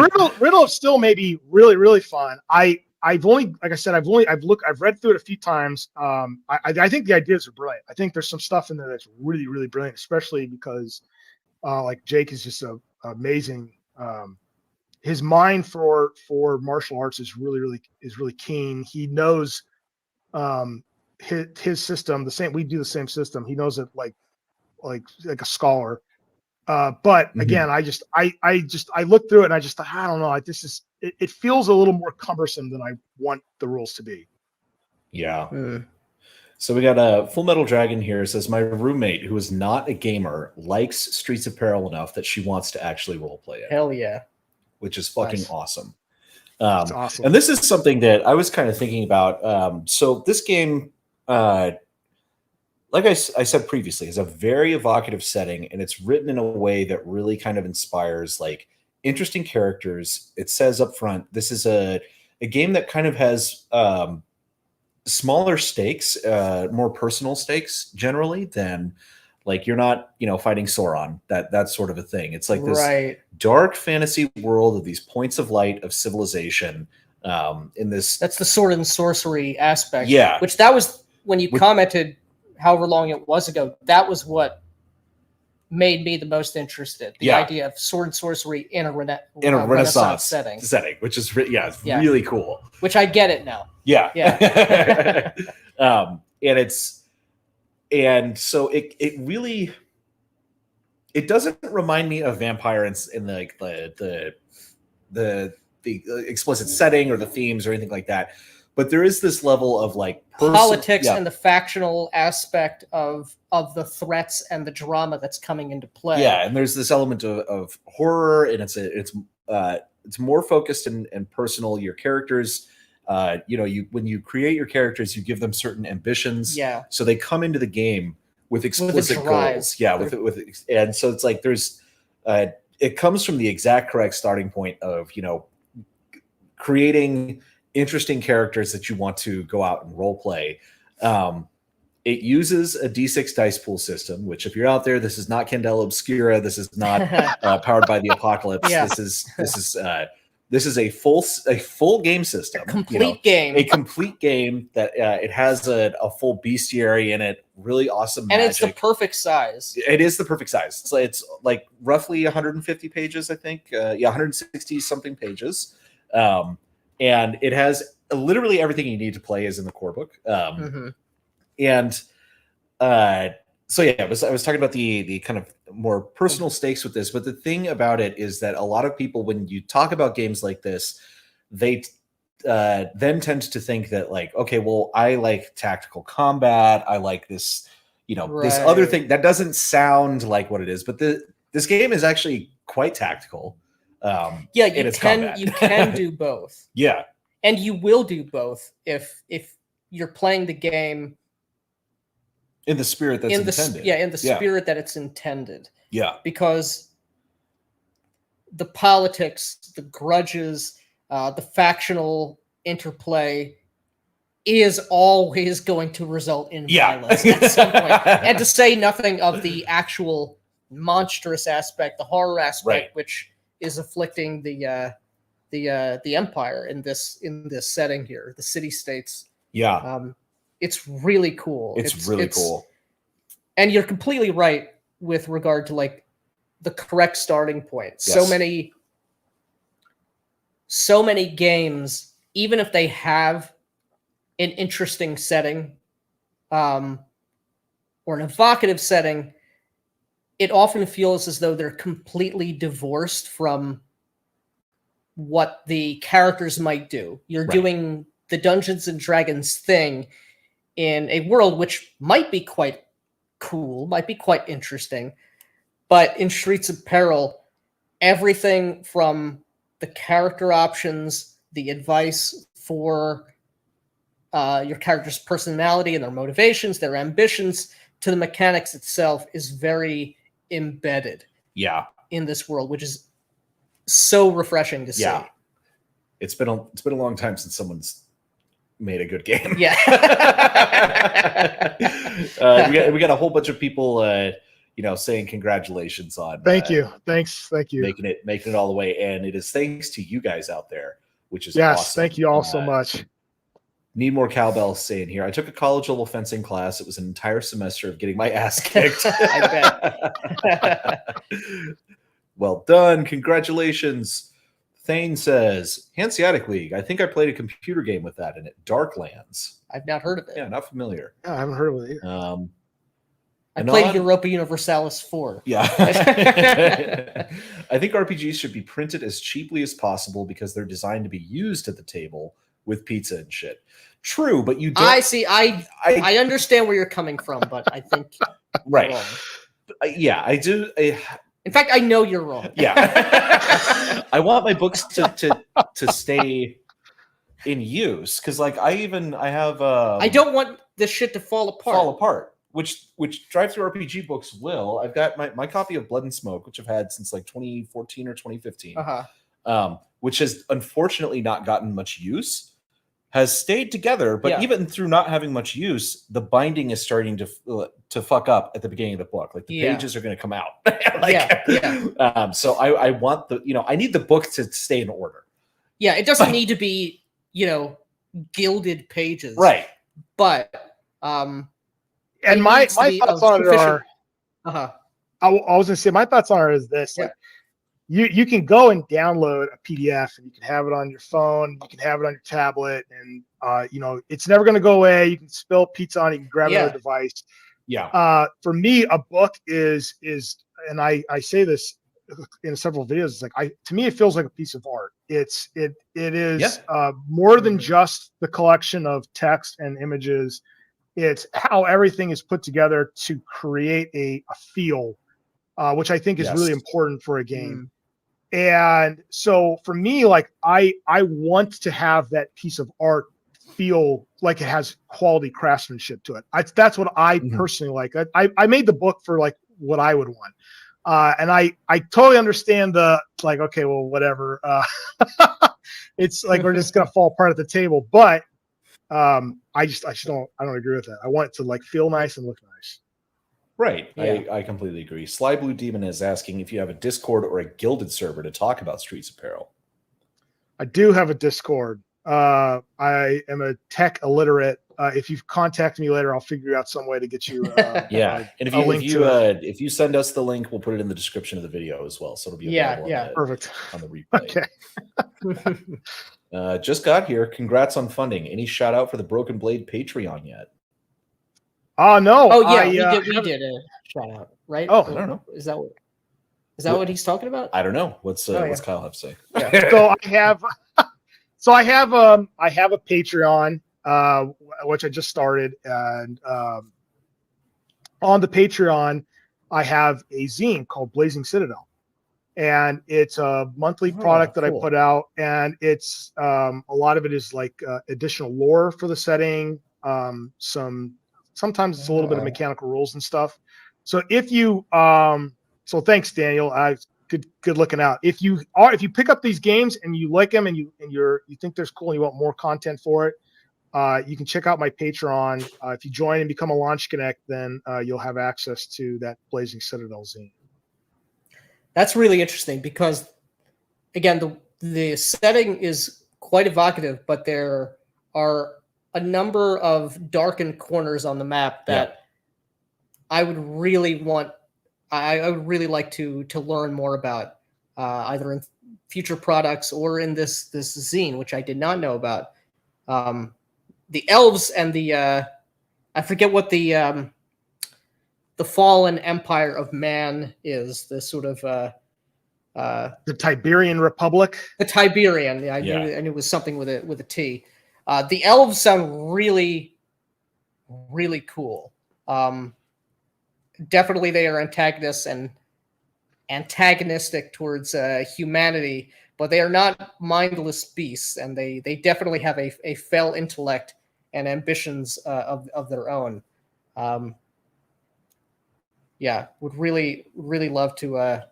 Riddle is still maybe really, really fun. I've only, like I said, I've read through it a few times. I think the ideas are brilliant. I think there's some stuff in there that's really, really brilliant, especially because like Jake is just amazing. His mind for martial arts is really keen. He knows his system the same. We do the same system. He knows it like a scholar. But again, I looked through it and I just thought, I don't know, it feels a little more cumbersome than I want the rules to be. Yeah. So we got a Full Metal Dragon here. It says, my roommate, who is not a gamer, likes Streets of Peril enough that she wants to actually roleplay it. Hell yeah. Which is fucking awesome. That's awesome. And this is something that I was kind of thinking about. So this game, like I said previously, is a very evocative setting, and it's written in a way that really kind of inspires like interesting characters. It says up front, this is a game that kind of has smaller stakes, more personal stakes generally than like you're not, fighting Sauron, that sort of a thing. It's like this dark fantasy world of these points of light of civilization. That's the sword and sorcery aspect. Yeah. Which that was when you commented however long it was ago, that was what made me the most interested. The idea of sword and sorcery in a Renaissance setting, which is it's really cool. Which I get it now. Yeah. And so it really, it doesn't remind me of Vampire in like the explicit setting or the themes or anything like that. But there is this level of like politics and the factional aspect of the threats and the drama that's coming into play. Yeah, and there's this element of horror, and it's more focused and personal. Your characters, when you create your characters, you give them certain ambitions. Yeah. So they come into the game with explicit goals. Yeah, and so it's like there's it comes from the exact correct starting point of creating interesting characters that you want to go out and role play. It uses a D6 dice pool system, which if you're out there, this is not Candela Obscura. This is not Powered by the Apocalypse. Yeah. This is a full game system. A complete game that it has a full bestiary in it. Really awesome magic. And it's the perfect size. It is the perfect size. So it's like roughly 150 pages, I think. 160 something pages. And it has literally everything you need to play is in the core book. And so yeah, I was talking about the kind of more personal stakes with this, but the thing about it is that a lot of people, when you talk about games like this, they then tend to think that like, okay, well, I like tactical combat, I like this, this other thing that doesn't sound like what it is, but this game is actually quite tactical. You can do both. Yeah, and you will do both if you're playing the game in the spirit that's intended. In the spirit that it's intended. Yeah. Because the politics, the grudges, the factional interplay is always going to result in violence at some point. And to say nothing of the actual monstrous aspect, the horror aspect, which is afflicting the empire in this setting here, the city-states. Yeah. It's really cool. It's really cool. And you're completely right with regard to like the correct starting point. Yes. So many games, even if they have an interesting setting, or an evocative setting, it often feels as though they're completely divorced from what the characters might do. You're doing the Dungeons and Dragons thing in a world which might be quite cool, might be quite interesting, but in Streets of Peril, everything from the character options, the advice for your character's personality and their motivations, their ambitions, to the mechanics itself is very embedded in this world, which is so refreshing to see. It's been a long time since someone's made a good game. Yeah. We got a whole bunch of people saying congratulations on thank you making it all the way, and it is thanks to you guys out there, which is awesome. Thank you all so much. Need more cowbell saying here, I took a college level fencing class. It was an entire semester of getting my ass kicked. I bet. Well done. Congratulations. Thane says, Hanseatic League. I think I played a computer game with that in it. Darklands. I've not heard of it. Yeah, not familiar. Yeah, I haven't heard of it either. I played Europa Universalis 4. Yeah. I think RPGs should be printed as cheaply as possible because they're designed to be used at the table with pizza and shit. True, but you don't... I understand where you're coming from, but I think right. You're wrong. Yeah, I do. In fact, I know you're wrong. Yeah. I want my books to stay in use, because like I have I don't want this shit to fall apart. Which drive-through RPG books will. I've got my copy of Blood and Smoke, which I've had since like 2014 or 2015, which has unfortunately not gotten much use, has stayed together, but even through not having much use, the binding is starting to fuck up at the beginning of the book. Like the pages are going to come out. So I want I need the book to stay in order. Yeah, it doesn't need to be, gilded pages. Right. But and my thoughts on it are I was gonna say my thoughts on it is this. Like, you can go and download a PDF and you can have it on your phone, you can have it on your tablet, and it's never gonna go away. You can spill pizza on it, you can grab another device. Yeah. For me, a book is and I say this in several videos, it's like to me it feels like a piece of art. It is more than just the collection of text and images. It's how everything is put together to create a feel, which I think is really important for a game. And so for me, like I want to have that piece of art feel like it has quality craftsmanship to it. That's what I personally like. I made the book for like what I would want. And I totally understand like, okay, well, whatever. It's like, we're just going to fall apart at the table, but I don't agree with that. I want it to like feel nice and look nice. Right. Yeah. I completely agree. Sly Blue Demon is asking if you have a Discord or a Guilded server to talk about Streets of Peril. I do have a Discord. I am a tech illiterate. If you contact me later, I'll figure out some way to get you. And if you send us the link, we'll put it in the description of the video as well, so it'll be available. Perfect on the replay. Okay. Just got here. Congrats on funding. Any shout out for the Broken Blade Patreon yet? No. Oh yeah, we did a shout out, right? Oh, I don't know. Is that what he's talking about? I don't know. What's Kyle have to say? Yeah. So I have a Patreon, which I just started, and on the Patreon, I have a zine called Blazing Citadel, and it's a monthly product that cool. I put out, and it's a lot of it is like additional lore for the setting. Sometimes it's a little bit of mechanical rules and stuff. So if you so thanks, Daniel. Good looking out. If you pick up these games and you like them and you think they're cool and you want more content for it, you can check out my Patreon. If you join and become a Launch Connect, then you'll have access to that Blazing Citadel zine. That's really interesting because, again, the setting is quite evocative, but there are a number of darkened corners on the map that I would really want. I would really like to learn more about, either in future products or in this zine, which I did not know about. The elves and the I forget what the fallen empire of man is. The sort of the Tiberian Republic. The Tiberian. Yeah, I knew it was something with a T. The elves sound really, really cool. Definitely, they are antagonists and antagonistic towards humanity, but they are not mindless beasts, and they definitely have a fell intellect and ambitions of their own. Would really love to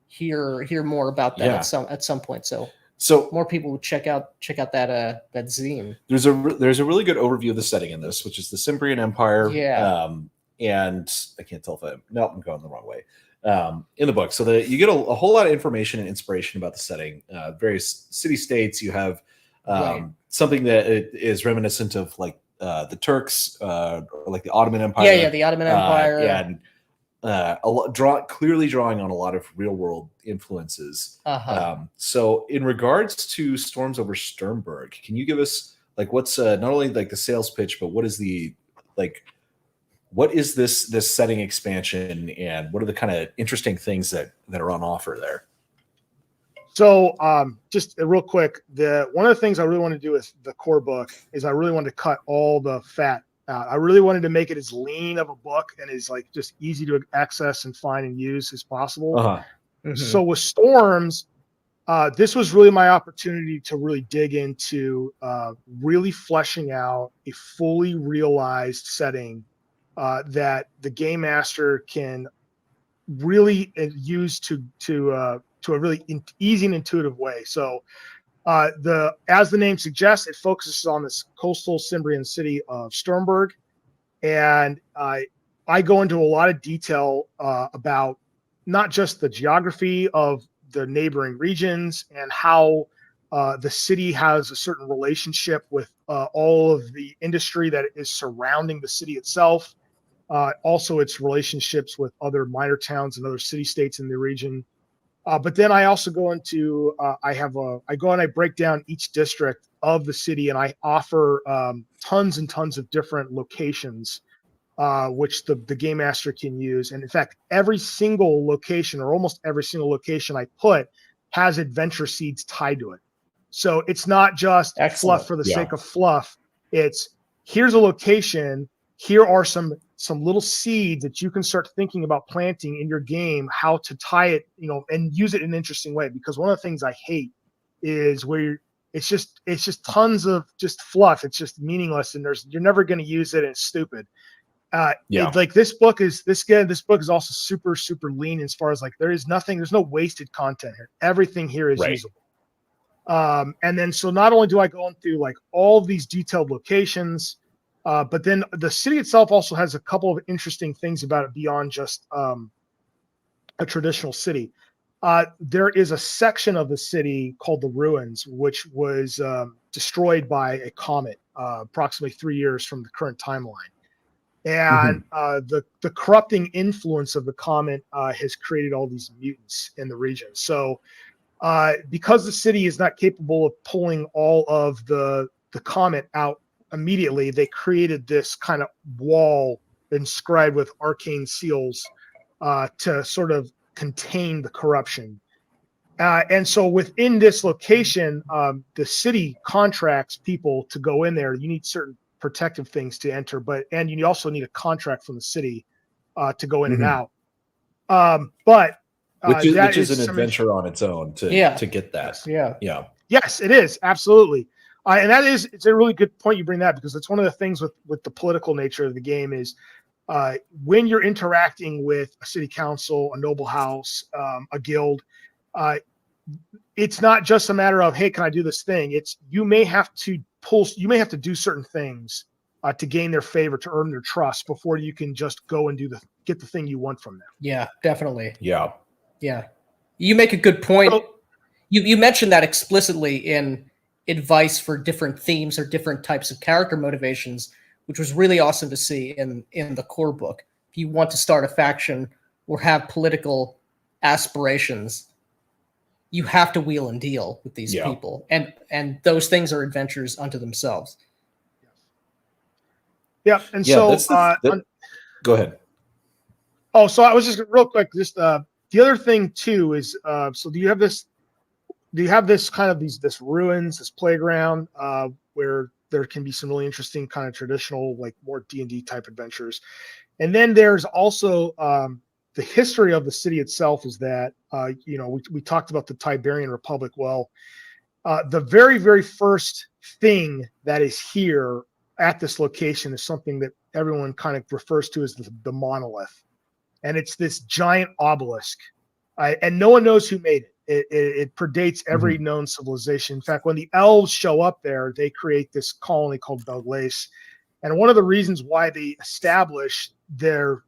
hear more about that at some point. So more people would check out that zine. There's a really good overview of the setting in this, which is the Cimbrian Empire. And I can't tell if I'm going the wrong way. In the book, so that you get a whole lot of information and inspiration about the setting. Various city states. You have something that is reminiscent of like the Turks, or like the Ottoman Empire. Yeah, the Ottoman Empire, and clearly drawing on a lot of real world influences. So, in regards to Storms over Sturmburgh, can you give us like what's not only like the sales pitch, but what is this setting expansion, and what are the kind of interesting things that are on offer there? So just real quick, one of the things I really want to do with the core book is I really wanted to cut all the fat out. I really wanted to make it as lean of a book and as like just easy to access and find and use as possible. So with Storms, this was really my opportunity to really dig into really fleshing out a fully realized setting that the game master can really use to a really easy and intuitive way. So as the name suggests, it focuses on this coastal Cimbrian city of Sturmburgh, and I go into a lot of detail about not just the geography of the neighboring regions and how the city has a certain relationship with all of the industry that is surrounding the city itself. Also its relationships with other minor towns and other city-states in the region. But then I also go into, I go and I break down each district of the city, and I offer tons and tons of different locations, which the game master can use. And in fact, every single location, or almost every single location I put, has adventure seeds tied to it. So it's not just fluff for the sake of fluff. It's here's a location. Here are some little seeds that you can start thinking about planting in your game, how to tie it, and use it in an interesting way. Because one of the things I hate is where it's just tons of just fluff. It's just meaningless, and you're never going to use it. And it's stupid. Like this book is also super, super lean as far as like there's no wasted content here. Everything here is usable. And then so not only do I go through like all of these detailed locations, but then the city itself also has a couple of interesting things about it beyond just a traditional city. There is a section of the city called the Ruins, which was destroyed by a comet approximately 3 years from the current timeline. And the corrupting influence of the comet has created all these mutants in the region. So because the city is not capable of pulling all of the comet out immediately, they created this kind of wall inscribed with arcane seals to sort of contain the corruption. And so within this location, the city contracts people to go in there. You need certain protective things to enter, and you also need a contract from the city to go in and out. But which is an adventure on its own to get that. Yeah. Yes, it is, absolutely. And it's a really good point you bring that, because it's one of the things with the political nature of the game is when you're interacting with a city council, a noble house, a guild, it's not just a matter of, hey, can I do this thing? It's you may have to do certain things to gain their favor, to earn their trust before you can just go and get the thing you want from them. Yeah, definitely. Yeah. You make a good point. You mentioned that explicitly in advice for different themes or different types of character motivations, which was really awesome to see in the core book. If you want to start a faction or have political aspirations, you have to wheel and deal with these people, and those things are adventures unto themselves. Yeah, and so go ahead. Oh, so I was just real quick. Just the other thing too is, so do you have this kind of this ruins, this playground where there can be some really interesting kind of traditional, like more D&D type adventures, and then there's also the history of the city itself is that, we talked about the Tiberian Republic. Well, the very, very first thing that is here at this location is something that everyone kind of refers to as the monolith. And it's this giant obelisk. And no one knows who made it. It predates every known civilization. In fact, when the elves show up there, they create this colony called Belglace. And one of the reasons why they establish their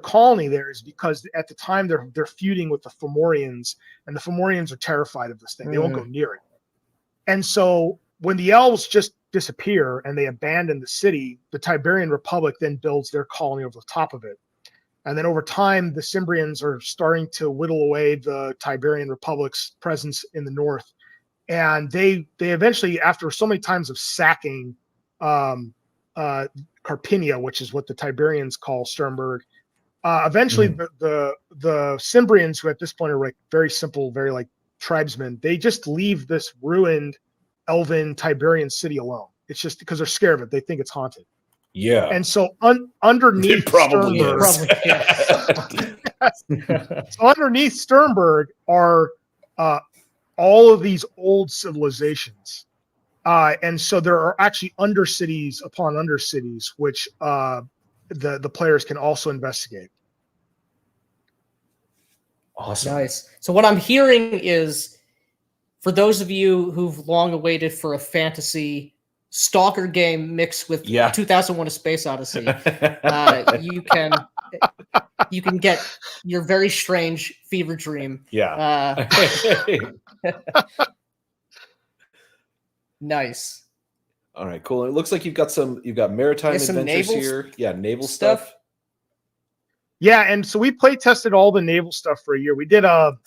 colony there is because at the time they're feuding with the Fomorians, and the Fomorians are terrified of this thing. They won't go near it. And so when the elves just disappear and they abandon the city, the Tiberian Republic then builds their colony over the top of it. And then over time, the Cimbrians are starting to whittle away the Tiberian Republic's presence in the north. And they eventually, after so many times of sacking Carpinia, which is what the Tiberians call Sturmburgh, eventually the Cimbrians, who at this point are like very simple, very like tribesmen, they just leave this ruined elven Tiberian city alone. It's just because they're scared of it. They think it's haunted. Yeah. And so underneath Sturmburgh, so underneath Sturmburgh are all of these old civilizations. And so there are actually undercities upon undercities, which the players can also investigate. Awesome. Nice. So what I'm hearing is, for those of you who've long awaited for a fantasy stalker game mixed with 2001: A Space Odyssey, you can get your very strange fever dream. Yeah. Nice. All right, cool. It looks like you've got maritime adventures here. Yeah, naval stuff. Yeah, and so we play tested all the naval stuff for a year. We did a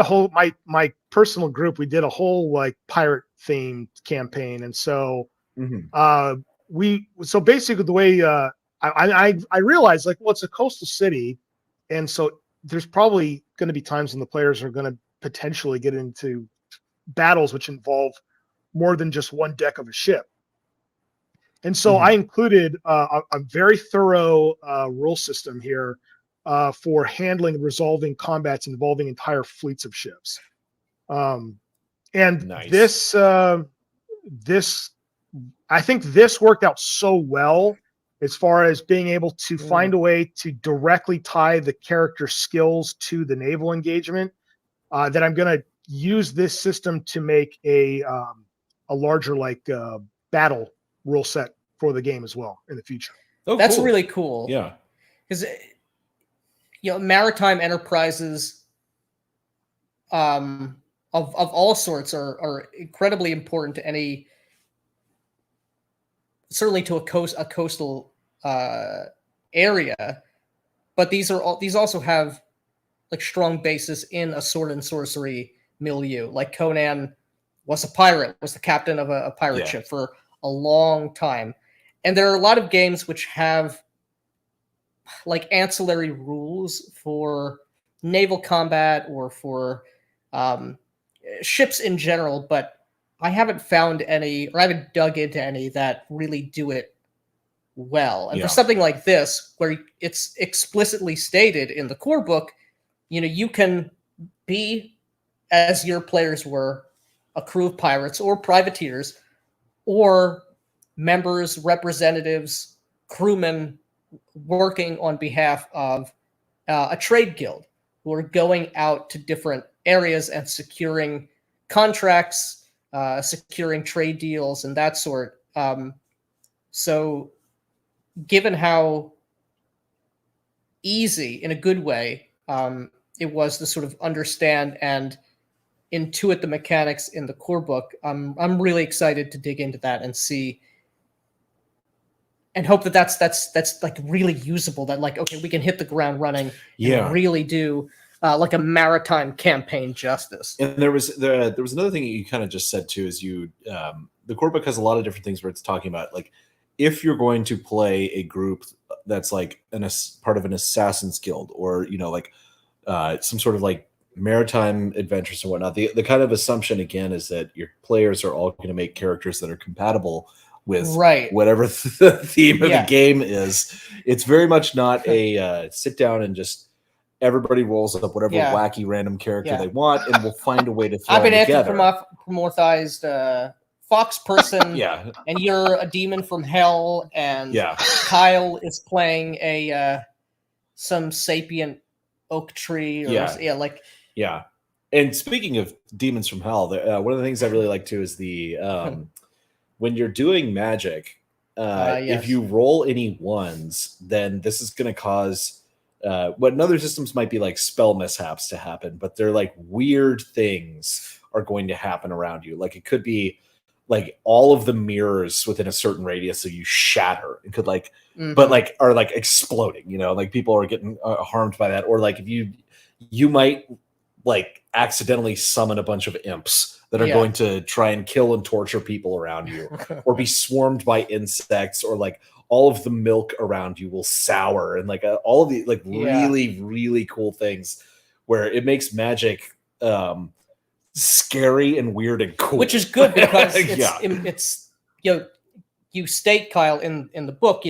whole my personal group. We did a whole like pirate themed campaign, and so so basically the way I realized, like, well, it's a coastal city, and so there's probably going to be times when the players are going to potentially get into battles which involve more than just one deck of a ship. And so I included a very thorough rule system here for handling and resolving combats involving entire fleets of ships. And this I think this worked out so well as far as being able to find a way to directly tie the character skills to the naval engagement, that I'm going to use this system to make a larger battle rule set for the game as well in the future. Oh, that's really cool. Yeah, because maritime enterprises of all sorts are incredibly important to any, certainly to a coastal area, but these also have like strong basis in a sword and sorcery milieu. Like Conan was a pirate, was the captain of a pirate ship for a long time. And there are a lot of games which have like ancillary rules for naval combat or for ships in general, but I haven't found any, or I haven't dug into any that really do it well. And for something like this, where it's explicitly stated in the core book, you can be, as your players were, a crew of pirates or privateers or members, representatives, crewmen working on behalf of a trade guild who are going out to different areas and securing contracts, securing trade deals, and that sort. So given how easy, in a good way, it was to sort of understand and intuit the mechanics in the core book, I'm really excited to dig into that and see, and hope that that's like really usable. That like, okay, we can hit the ground running and really do like a maritime campaign justice. And there was another thing you kind of just said too, is the core book has a lot of different things where it's talking about like, if you're going to play a group that's like part of an assassin's guild, or like some sort of like maritime adventures and whatnot, the kind of assumption again is that your players are all going to make characters that are compatible with whatever the theme of the game is. It's very much not a sit down and just everybody rolls up whatever wacky random character they want, and we'll find a way to throw I've been together. anthropomorphized fox person, and you're a demon from hell, and Kyle is playing some sapient oak tree, or And speaking of demons from hell, one of the things I really like too is the when you're doing magic, if you roll any ones, then this is going to cause what in other systems might be like spell mishaps to happen, but they're like weird things are going to happen around you. Like it could be like all of the mirrors within a certain radius, so you shatter. It could like, but like are like exploding. Like people are getting harmed by that, or like if you might like accidentally summon a bunch of imps that are going to try and kill and torture people around you, or be swarmed by insects, or like all of the milk around you will sour, and like all of the like really, really cool things where it makes magic scary and weird and cool. Which is good because it's you state, Kyle, in the book,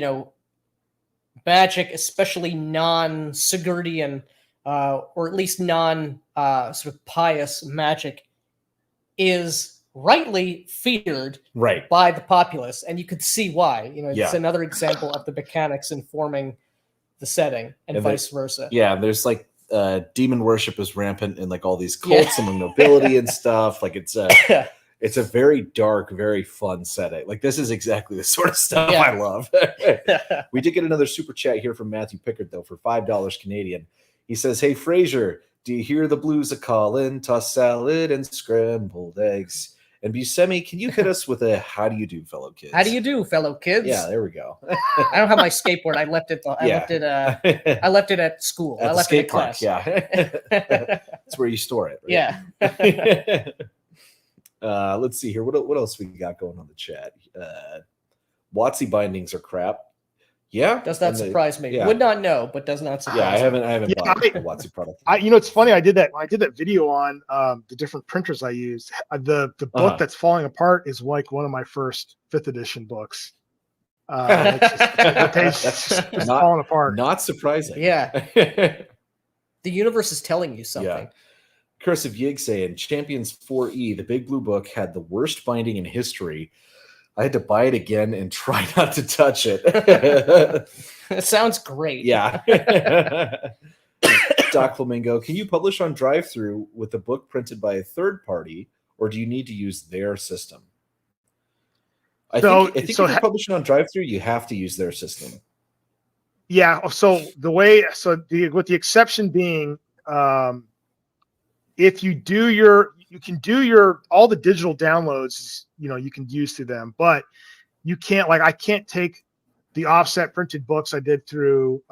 magic, especially non-Sigurdian or at least non sort of pious magic, is rightly feared by the populace, and you could see why. It's another example of the mechanics informing the setting, and vice versa. There's like demon worship is rampant in like all these cults among nobility and stuff. Like it's a very dark, very fun setting. Like this is exactly the sort of stuff I love. We did get another super chat here from Matthew Pickard though for $5 Canadian. He says, "Hey Fraser, do you hear the blues a callin'? Tossed salad and scrambled eggs. And Buscemi, can you hit us with a how do you do, fellow kids?" How do you do, fellow kids? Yeah, there we go. I don't have my skateboard. I left it. I left it at school. I left it at class. Yeah, that's where you store it. Right? Yeah. Let's see here. What else we got going on the chat? WotC bindings are crap. Yeah, does not surprise me. Would not know, but does not surprise me. I haven't bought a WotC product. It's funny. I did that when I did that video on the different printers I used. The book that's falling apart is like one of my first 5th edition books. The page just falling apart. Not surprising. Yeah, the universe is telling you something. Yeah. Cursive Yig saying Champions 4E, the big blue book, had the worst binding in history. I had to buy it again and try not to touch it. It sounds great. Yeah. Doc Flamingo, can you publish on drive-through with a book printed by a third party, or do you need to use their system? I think if you're publishing on drive-through, you have to use their system. Yeah. So with the exception being, if you can do all the digital downloads, you can use through them, but you can't, I can't take the offset printed books I did through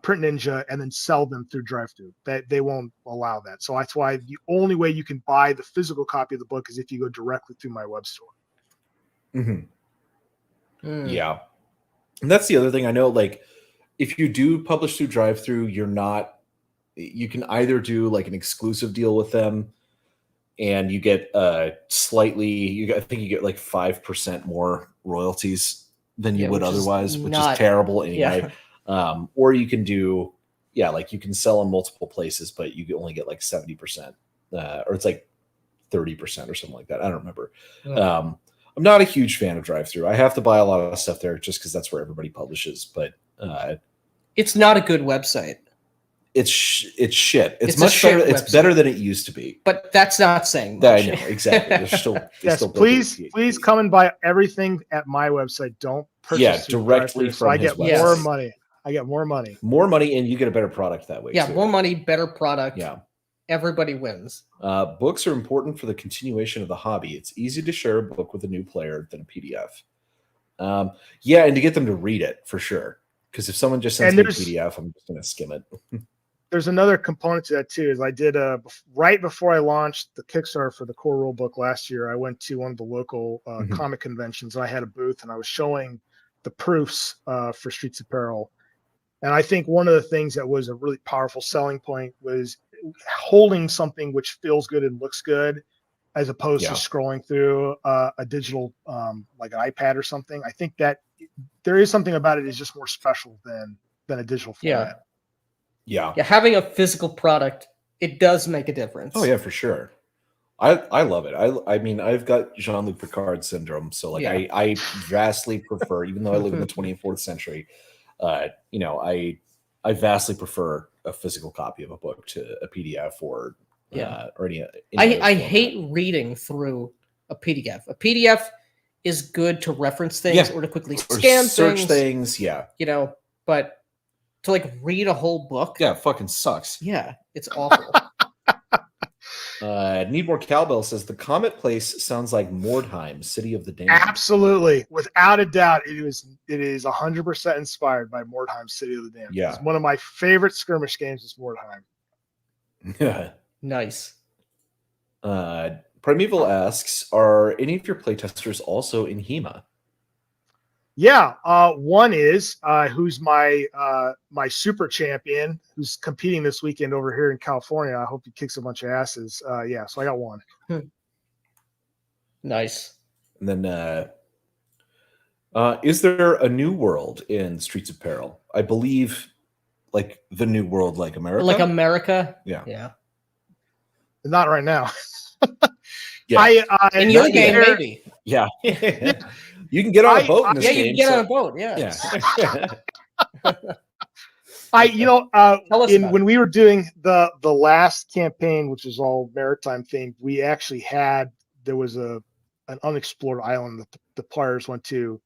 Print Ninja and then sell them through drive-thru. That they won't allow that. So that's why the only way you can buy the physical copy of the book is if you go directly through my web store. Yeah, and that's the other thing. I know, like, if you do publish through drive-thru, you can either do like an exclusive deal with them, and you get I think you get like 5% more royalties than you would otherwise, which is terrible anyway. Yeah. Or you can do, like you can sell in multiple places, but you only get like 70%, or it's like 30% or something like that. I don't remember. Yeah. I'm not a huge fan of drive-thru. I have to buy a lot of stuff there just because that's where everybody publishes. But it's not a good website. It's shit. It's much better. It's better than it used to be. But that's not saying much. I know, exactly. Please come and buy everything at my website. Don't purchase directly from I get website. More money. I get more money. More money, and you get a better product that way. Yeah, too. More money, better product. Yeah. Everybody wins. Books are important for the continuation of the hobby. It's easy to share a book with a new player than a PDF. And to get them to read it for sure. Because if someone just sends me a PDF, I'm just going to skim it. There's another component to that too. Is I did right before I launched the Kickstarter for the core rule book last year, I went to one of the local comic conventions. I had a booth and I was showing the proofs for Streets Apparel. And I think one of the things that was a really powerful selling point was holding something which feels good and looks good, as opposed to scrolling through a digital like an iPad or something. I think that there is something about it is just more special than a digital format. Yeah. Having a physical product, it does make a difference. Oh yeah, for sure. I love it. I mean, I've got Jean-Luc Picard syndrome, so like I vastly prefer, even though I live in the 24th century, I vastly prefer a physical copy of a book to a PDF or any I hate reading through a PDF. A PDF is good to reference things or to quickly scan search things. Yeah. But to like read a whole book. Yeah, it fucking sucks. Yeah, it's awful. Need More Cowbell says the Comet Place sounds like Mordheim, City of the Damned. Absolutely, without a doubt, it is 100% inspired by Mordheim, City of the Damned. Yeah, it's one of my favorite skirmish games is Mordheim. Nice. Primeval asks, are any of your playtesters also in HEMA? Yeah, one is who's my super champion who's competing this weekend over here in California. I hope he kicks a bunch of asses. So I got one. Nice. And then is there a new world in Streets of Peril? I believe like the new world, like America. Like America? Yeah. Not right now. In your game, maybe. Yeah. You can get on a boat in this game. You can get on a boat, yeah. When we were doing the last campaign, which was all maritime themed, we actually there was an unexplored island that the players went to,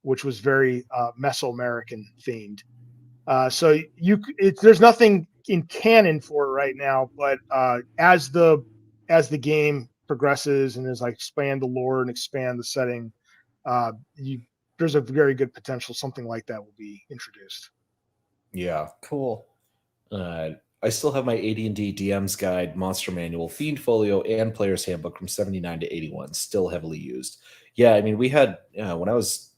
which was very Mesoamerican themed. So there's nothing in canon for it right now, but as the game progresses and as I expand the lore and expand the setting, there's a very good potential something like that will be introduced. Yeah, cool. I still have my AD&D DM's Guide, Monster Manual, Fiend Folio, and Player's Handbook from 79 to 81, still heavily used. Yeah, I mean, we had when I was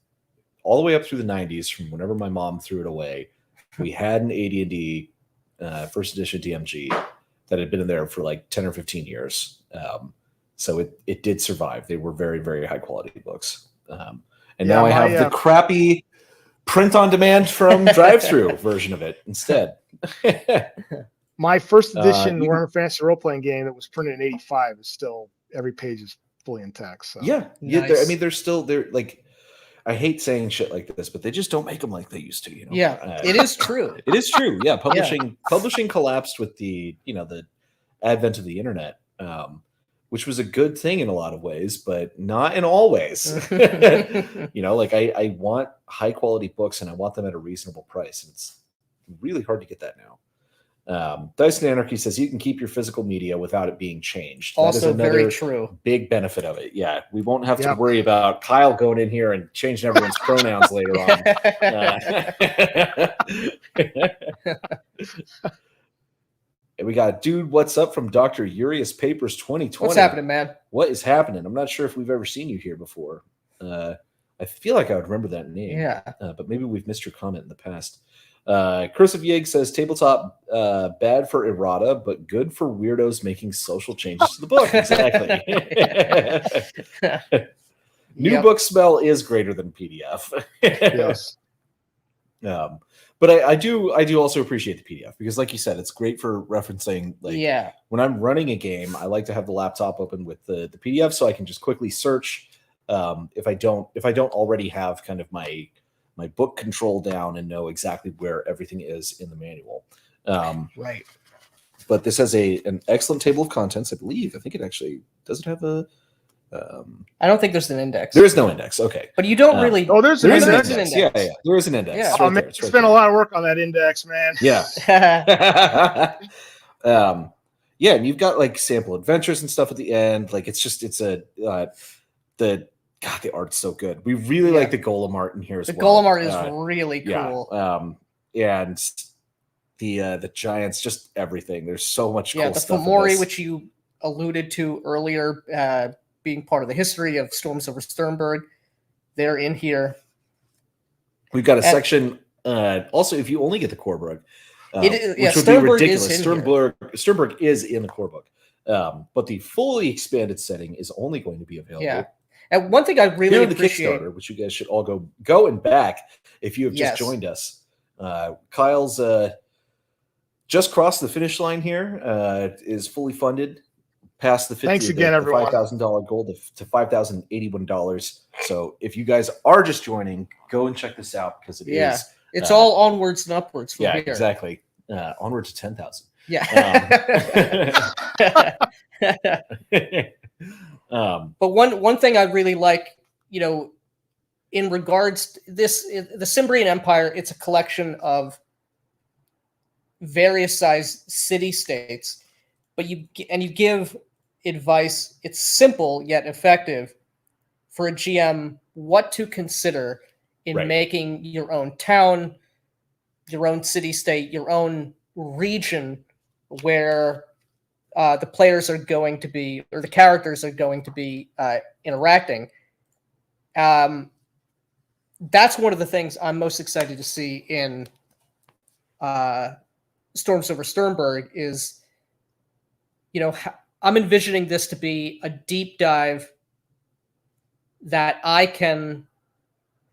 all the way up through the 90s, from whenever my mom threw it away, we had an AD&D first edition DMG that had been in there for like 10 or 15 years. So it did survive. They were very, very high quality books. And now I have the crappy print on demand from drive-thru version of it instead. My first edition Warhammer Fantasy role-playing game that was printed in 85 is still, every page is fully intact. So yeah. Nice. I mean, they're like, I hate saying shit like this, but they just don't make them like they used to. Yeah, it is true. It is true. Yeah, publishing collapsed with the the advent of the internet. Which was a good thing in a lot of ways, but not in all ways. Like I want high quality books and I want them at a reasonable price. And it's really hard to get that now. Dyson Anarchy says you can keep your physical media without it being changed. Also, that is another very true. big benefit of it. Yeah, we won't have to worry about Kyle going in here and changing everyone's pronouns later on. And we got dude, what's up from Dr. Urias Papers 2020. What's happening, man? What is happening? I'm not sure if we've ever seen you here before. I feel like I would remember that name. Yeah, but maybe we've missed your comment in the past. Cursive Yig says tabletop bad for errata, but good for weirdos making social changes to the book. Exactly. New book smell is greater than PDF. Yes. But I do also appreciate the PDF because, like you said, it's great for referencing. Like, when I'm running a game, I like to have the laptop open with the PDF so I can just quickly search. If I don't already have kind of my book control down and know exactly where everything is in the manual. Right. But this has an excellent table of contents, I believe. I think it actually does it have a. I don't think there's an index. There is no index. Okay, but you don't really. Oh, there is an index. Yeah, there is an index. Yeah. Oh, man, spent a lot of work on that index, man. Yeah. Yeah, and you've got like sample adventures and stuff at the end. Like the art's so good. We really like the Golem art in here as well. The Golem art is really cool. And the giants, just everything. There's so much cool stuff. The Fomori, which you alluded to earlier, being part of the history of Storms over Sturmburgh, they're in here. We've got a section. Also, if you only get the core book, which would be Sturmburgh ridiculous. Sturmburgh is in the core book, but the fully expanded setting is only going to be available. Yeah. And one thing I really appreciate, the Kickstarter, which you guys should all go and back if you have just joined us. Kyle's just crossed the finish line here. Is fully funded, past the $5,000 goal to $5,081. So if you guys are just joining, go and check this out because it is. It's all onwards and upwards from here. Exactly. Onward to 10,000. Yeah. But one thing I really like, in regards to this, the Cimbrian Empire, it's a collection of various sized city-states, but you give advice. It's simple yet effective for a GM what to consider in making your own town, your own city-state, your own region where the players are going to be, or the characters are going to be interacting. That's one of the things I'm most excited to see in Storms over Sturmburgh is, I'm envisioning this to be a deep dive that I can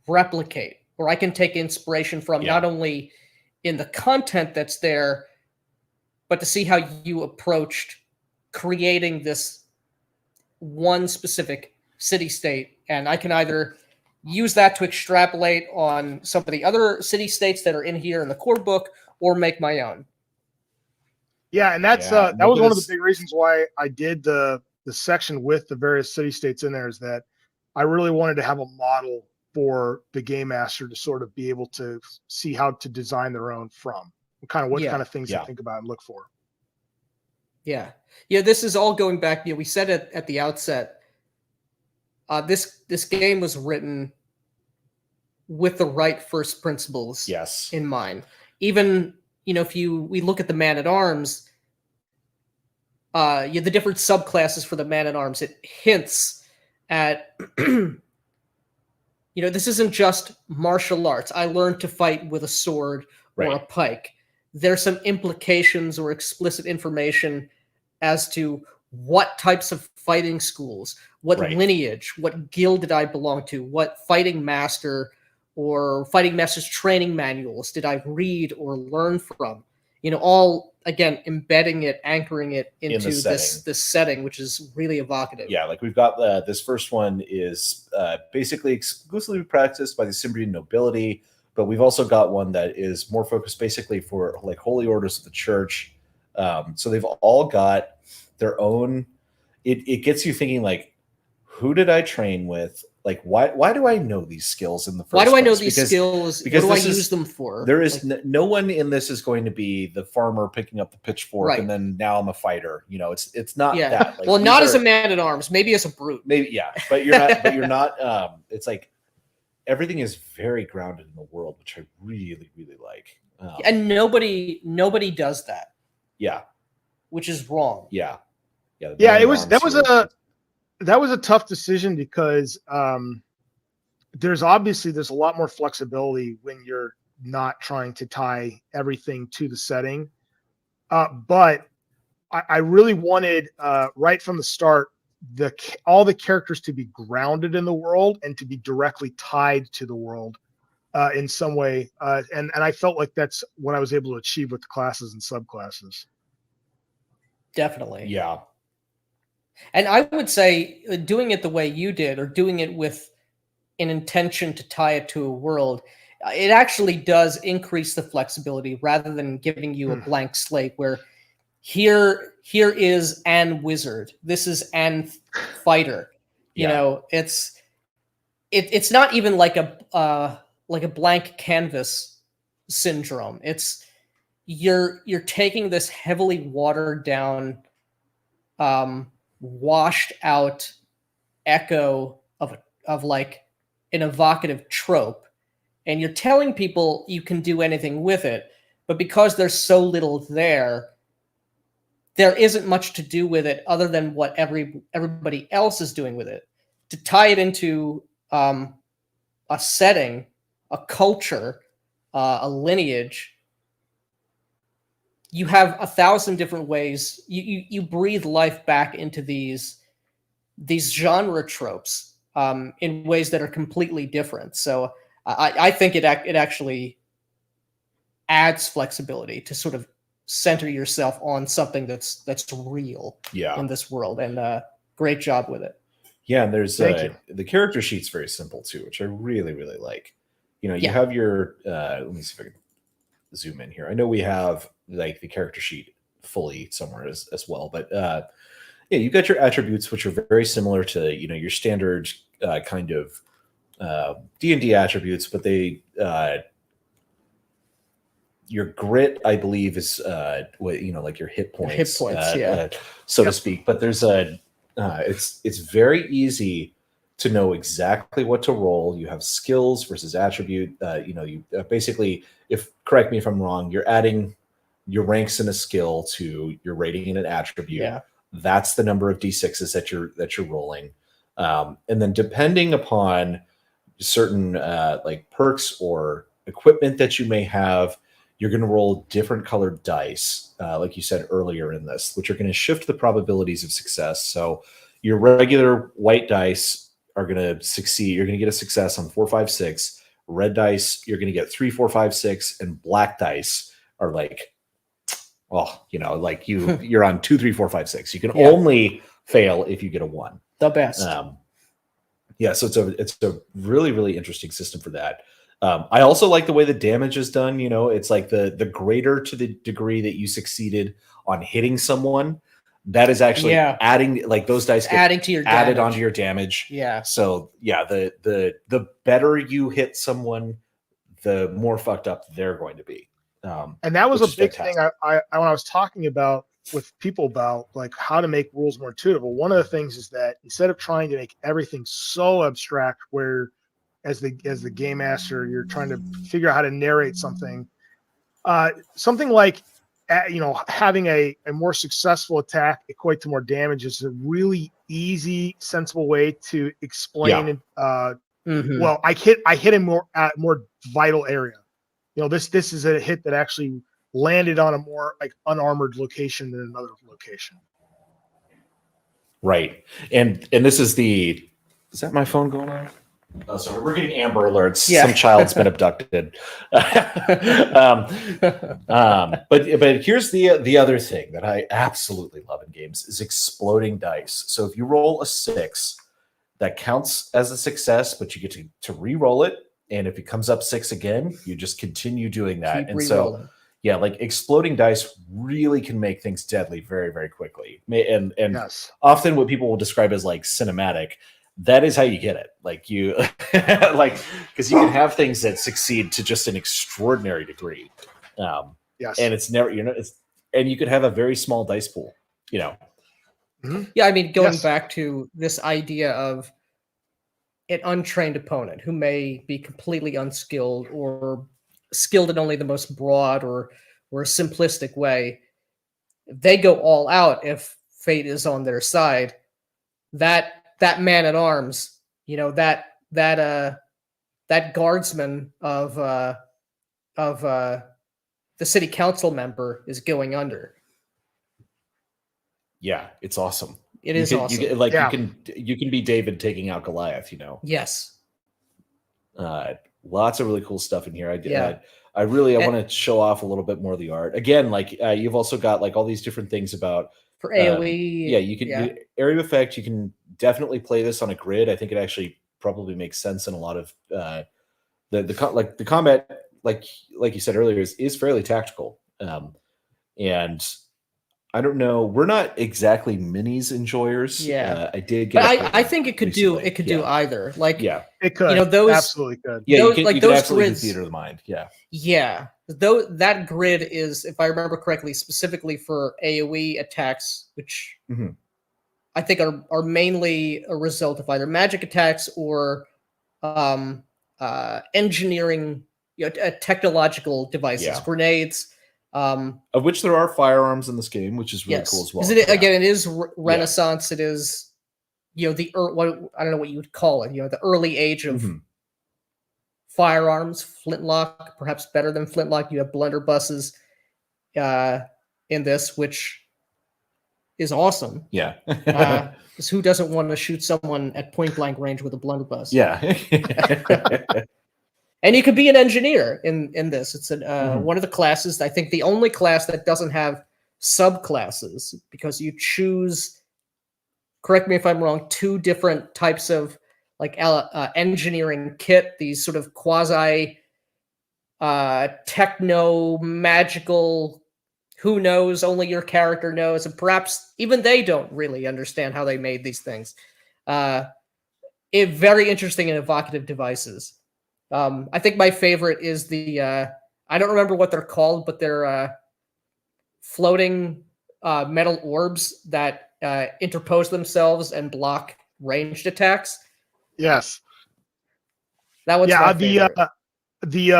replicate, or I can take inspiration from, not only in the content that's there, but to see how you approached creating this one specific city-state. And I can either use that to extrapolate on some of the other city-states that are in here in the core book, or make my own. Yeah, and that was one of the big reasons why I did the section with the various city-states in there, is that I really wanted to have a model for the game master to sort of be able to see how to design their own from, what kind of things to think about and look for. Yeah. This is all going back. We said it at the outset. This game was written with the right first principles in mind. Even, if we look at the Man-at-Arms, the different subclasses for the Man-at-Arms, it hints at, this isn't just martial arts. I learned to fight with a sword or a pike. There's some implications or explicit information as to what types of fighting schools, what lineage, what guild did I belong to, what fighting master or fighting master's training manuals did I read or learn from. All, again, embedding it, anchoring it into this setting, which is really evocative. Yeah, like we've got this first one is basically exclusively practiced by the Cimbrian nobility, but we've also got one that is more focused basically for like holy orders of the church. So they've all got their own. It gets you thinking like, who did I train with? Like, why do I know these skills in the first place? Why do I know these skills? Because what do I use them for? There is no one in this is going to be the farmer picking up the pitchfork and then now I'm a fighter. You know, it's not that. Like, well, not as a man at arms, maybe as a brute. Maybe, yeah, but you're not. But you're not. It's like everything is very grounded in the world, which I really, really like. And nobody does that. Yeah, which is wrong. Yeah. That was a tough decision because there's a lot more flexibility when you're not trying to tie everything to the setting. But I really wanted right from the start all the characters to be grounded in the world and to be directly tied to the world in some way. And I felt like that's what I was able to achieve with the classes and subclasses. Definitely. Yeah. And I would say doing it the way you did, or doing it with an intention to tie it to a world, it actually does increase the flexibility rather than giving you a blank slate where here is an wizard, this is an fighter. You know, it's not even like a blank canvas syndrome. It's you're taking this heavily watered down, washed out echo of like an evocative trope, and you're telling people you can do anything with it, but because there's so little there isn't much to do with it other than what everybody else is doing with it. To tie it into a setting, a culture, a lineage, you have 1,000 different ways. You breathe life back into these genre tropes in ways that are completely different. So I think it actually adds flexibility to sort of center yourself on something that's real in this world. And great job with it. Yeah, and there's the character sheet's very simple too, which I really, really like. You know, you have your let me see if I can zoom in here. I know we have like the character sheet fully somewhere as well, but you've got your attributes, which are very similar to, you know, your standard kind of D&D attributes, but they your grit, I believe, is what, you know, like your hit points, so to speak. But there's it's very easy to know exactly what to roll. You have skills versus attribute. You know, you basically, correct me if I'm wrong, you're adding your ranks in a skill to your rating in an attribute. Yeah. That's the number of D6s that you're rolling. And then depending upon certain like perks or equipment that you may have, you're going to roll different colored dice, like you said earlier in this, which are going to shift the probabilities of success. So your regular white dice are going to succeed. You're going to get a success on 4, 5, 6. Red dice, you're going to get 3, 4, 5, 6, and black dice are like, oh, you know, like you're on 2, 3, 4, 5, 6. You can only fail if you get a 1. The best. So it's a really, really interesting system for that. I also like the way the damage is done. You know, it's like the greater to the degree that you succeeded on hitting someone, that is actually adding, like those dice get adding to your damage. onto your damage. Yeah. So yeah, the better you hit someone, the more fucked up they're going to be. And that was a big thing I when I was talking about with people about like how to make rules more intuitive. Well, one of the things is that instead of trying to make everything so abstract, where as the game master you're trying to figure out how to narrate something, something like having a more successful attack equate to more damage is a really easy, sensible way to explain. Well, I hit a more vital area. You know, this is a hit that actually landed on a more like unarmored location than another location. Right. And this is is that my phone going on? Oh, sorry, we're getting Amber alerts. Yeah. Some child's been abducted. But here's the other thing that I absolutely love in games is exploding dice. So if you roll a 6, that counts as a success, but you get to re-roll it. And if it comes up 6 again, you just continue doing that. And so, yeah, like exploding dice really can make things deadly very, very quickly. And often what people will describe as like cinematic. that is how you get it. Like you, like, because you can have things that succeed to just an extraordinary degree. Yes. And it's never, and you could have a very small dice pool, Mm-hmm. Yeah, I mean, going back to this idea of an untrained opponent who may be completely unskilled or skilled in only the most broad or simplistic way, they go all out if fate is on their side. That man at arms, that guardsman of the city council member is going under. Yeah, it's awesome. It is awesome. You can be David taking out Goliath. Yes. Lots of really cool stuff in here. I want to show off a little bit more of the art. Again, like you've also got like all these different things about for AoE. You can area of effect. You can definitely play this on a grid. I think it actually probably makes sense in a lot of the combat. Like you said earlier, is fairly tactical. And I don't know. We're not exactly minis enjoyers. Yeah, I did get. But I think it could recently. Do either. Like it could. Those absolutely could. Yeah, those, you could absolutely grids, do theater of the mind. Yeah. Yeah. Though that grid is, if I remember correctly, specifically for AoE attacks, which I think are mainly a result of either magic attacks or engineering, technological devices, grenades. Of which there are firearms in this game, which is really cool as well. Again, it is Renaissance. It is, what I don't know what you would call it. The early age of firearms, flintlock, perhaps better than flintlock. You have blunderbusses in this, which is awesome. Yeah. Because who doesn't want to shoot someone at point blank range with a blunderbuss? Yeah. And you could be an engineer in this. It's one of the classes, I think the only class that doesn't have subclasses, because you choose, correct me if I'm wrong, 2 different types of like engineering kit, these sort of quasi techno magical, who knows, only your character knows, and perhaps even they don't really understand how they made these things. Very interesting and evocative devices. I think my favorite is the I don't remember what they're called, but they're floating metal orbs that interpose themselves and block ranged attacks. Yes, that one's my favorite.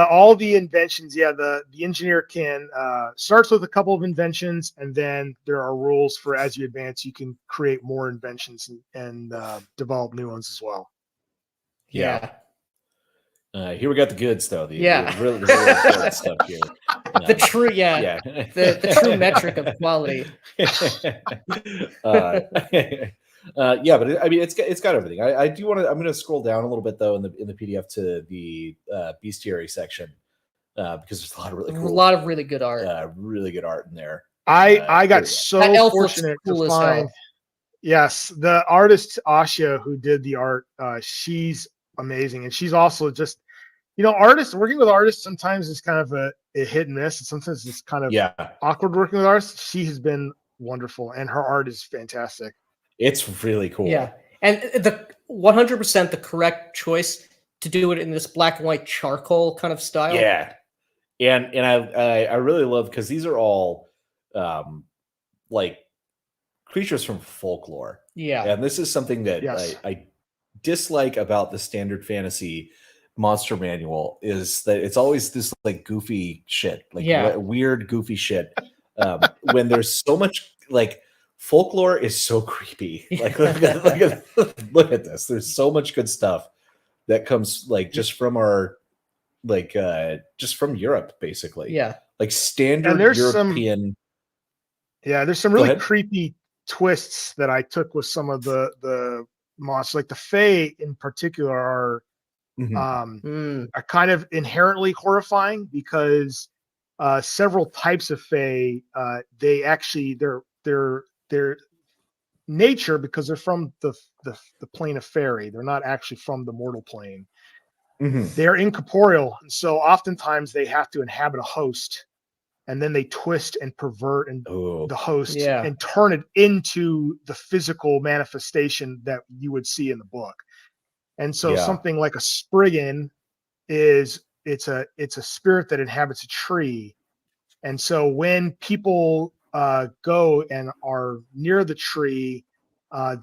All the inventions. Yeah, the engineer can starts with a couple of inventions, and then there are rules for as you advance, you can create more inventions and develop new ones as well. Yeah. Here we got the goods, though. The really important stuff here. The true, the true metric of quality. But I mean, it's got everything. I do want to. I'm going to scroll down a little bit though in the PDF to the bestiary section because there's a lot of really good art. Really good art in there. I got so fortunate to find. Yes, the artist Asha who did the art. She's amazing, and she's also just artists working with artists sometimes is kind of a hit and miss, and sometimes it's kind of awkward working with artists. She has been wonderful, and her art is fantastic. It's really cool. Yeah, and the 100% the correct choice to do it in this black and white charcoal kind of style. Yeah, and I really love because these are all like creatures from folklore. Yeah, and this is something that I dislike about the standard fantasy monster manual is that it's always this like goofy shit, like weird goofy shit. When there's so much like folklore is so creepy. Like look at this. There's so much good stuff that comes like just from our like just from Europe basically. Yeah, like standard European. There's some really creepy twists that I took with some of the monsters, like the Fae in particular are kind of inherently horrifying because several types of Fae they actually their nature, because they're from the plane of fairy, they're not actually from the mortal plane. They're incorporeal, and so oftentimes they have to inhabit a host and then they twist and pervert and the host and turn it into the physical manifestation that you would see in the book. And so something like a Spriggan it's a spirit that inhabits a tree. And so when people go and are near the tree,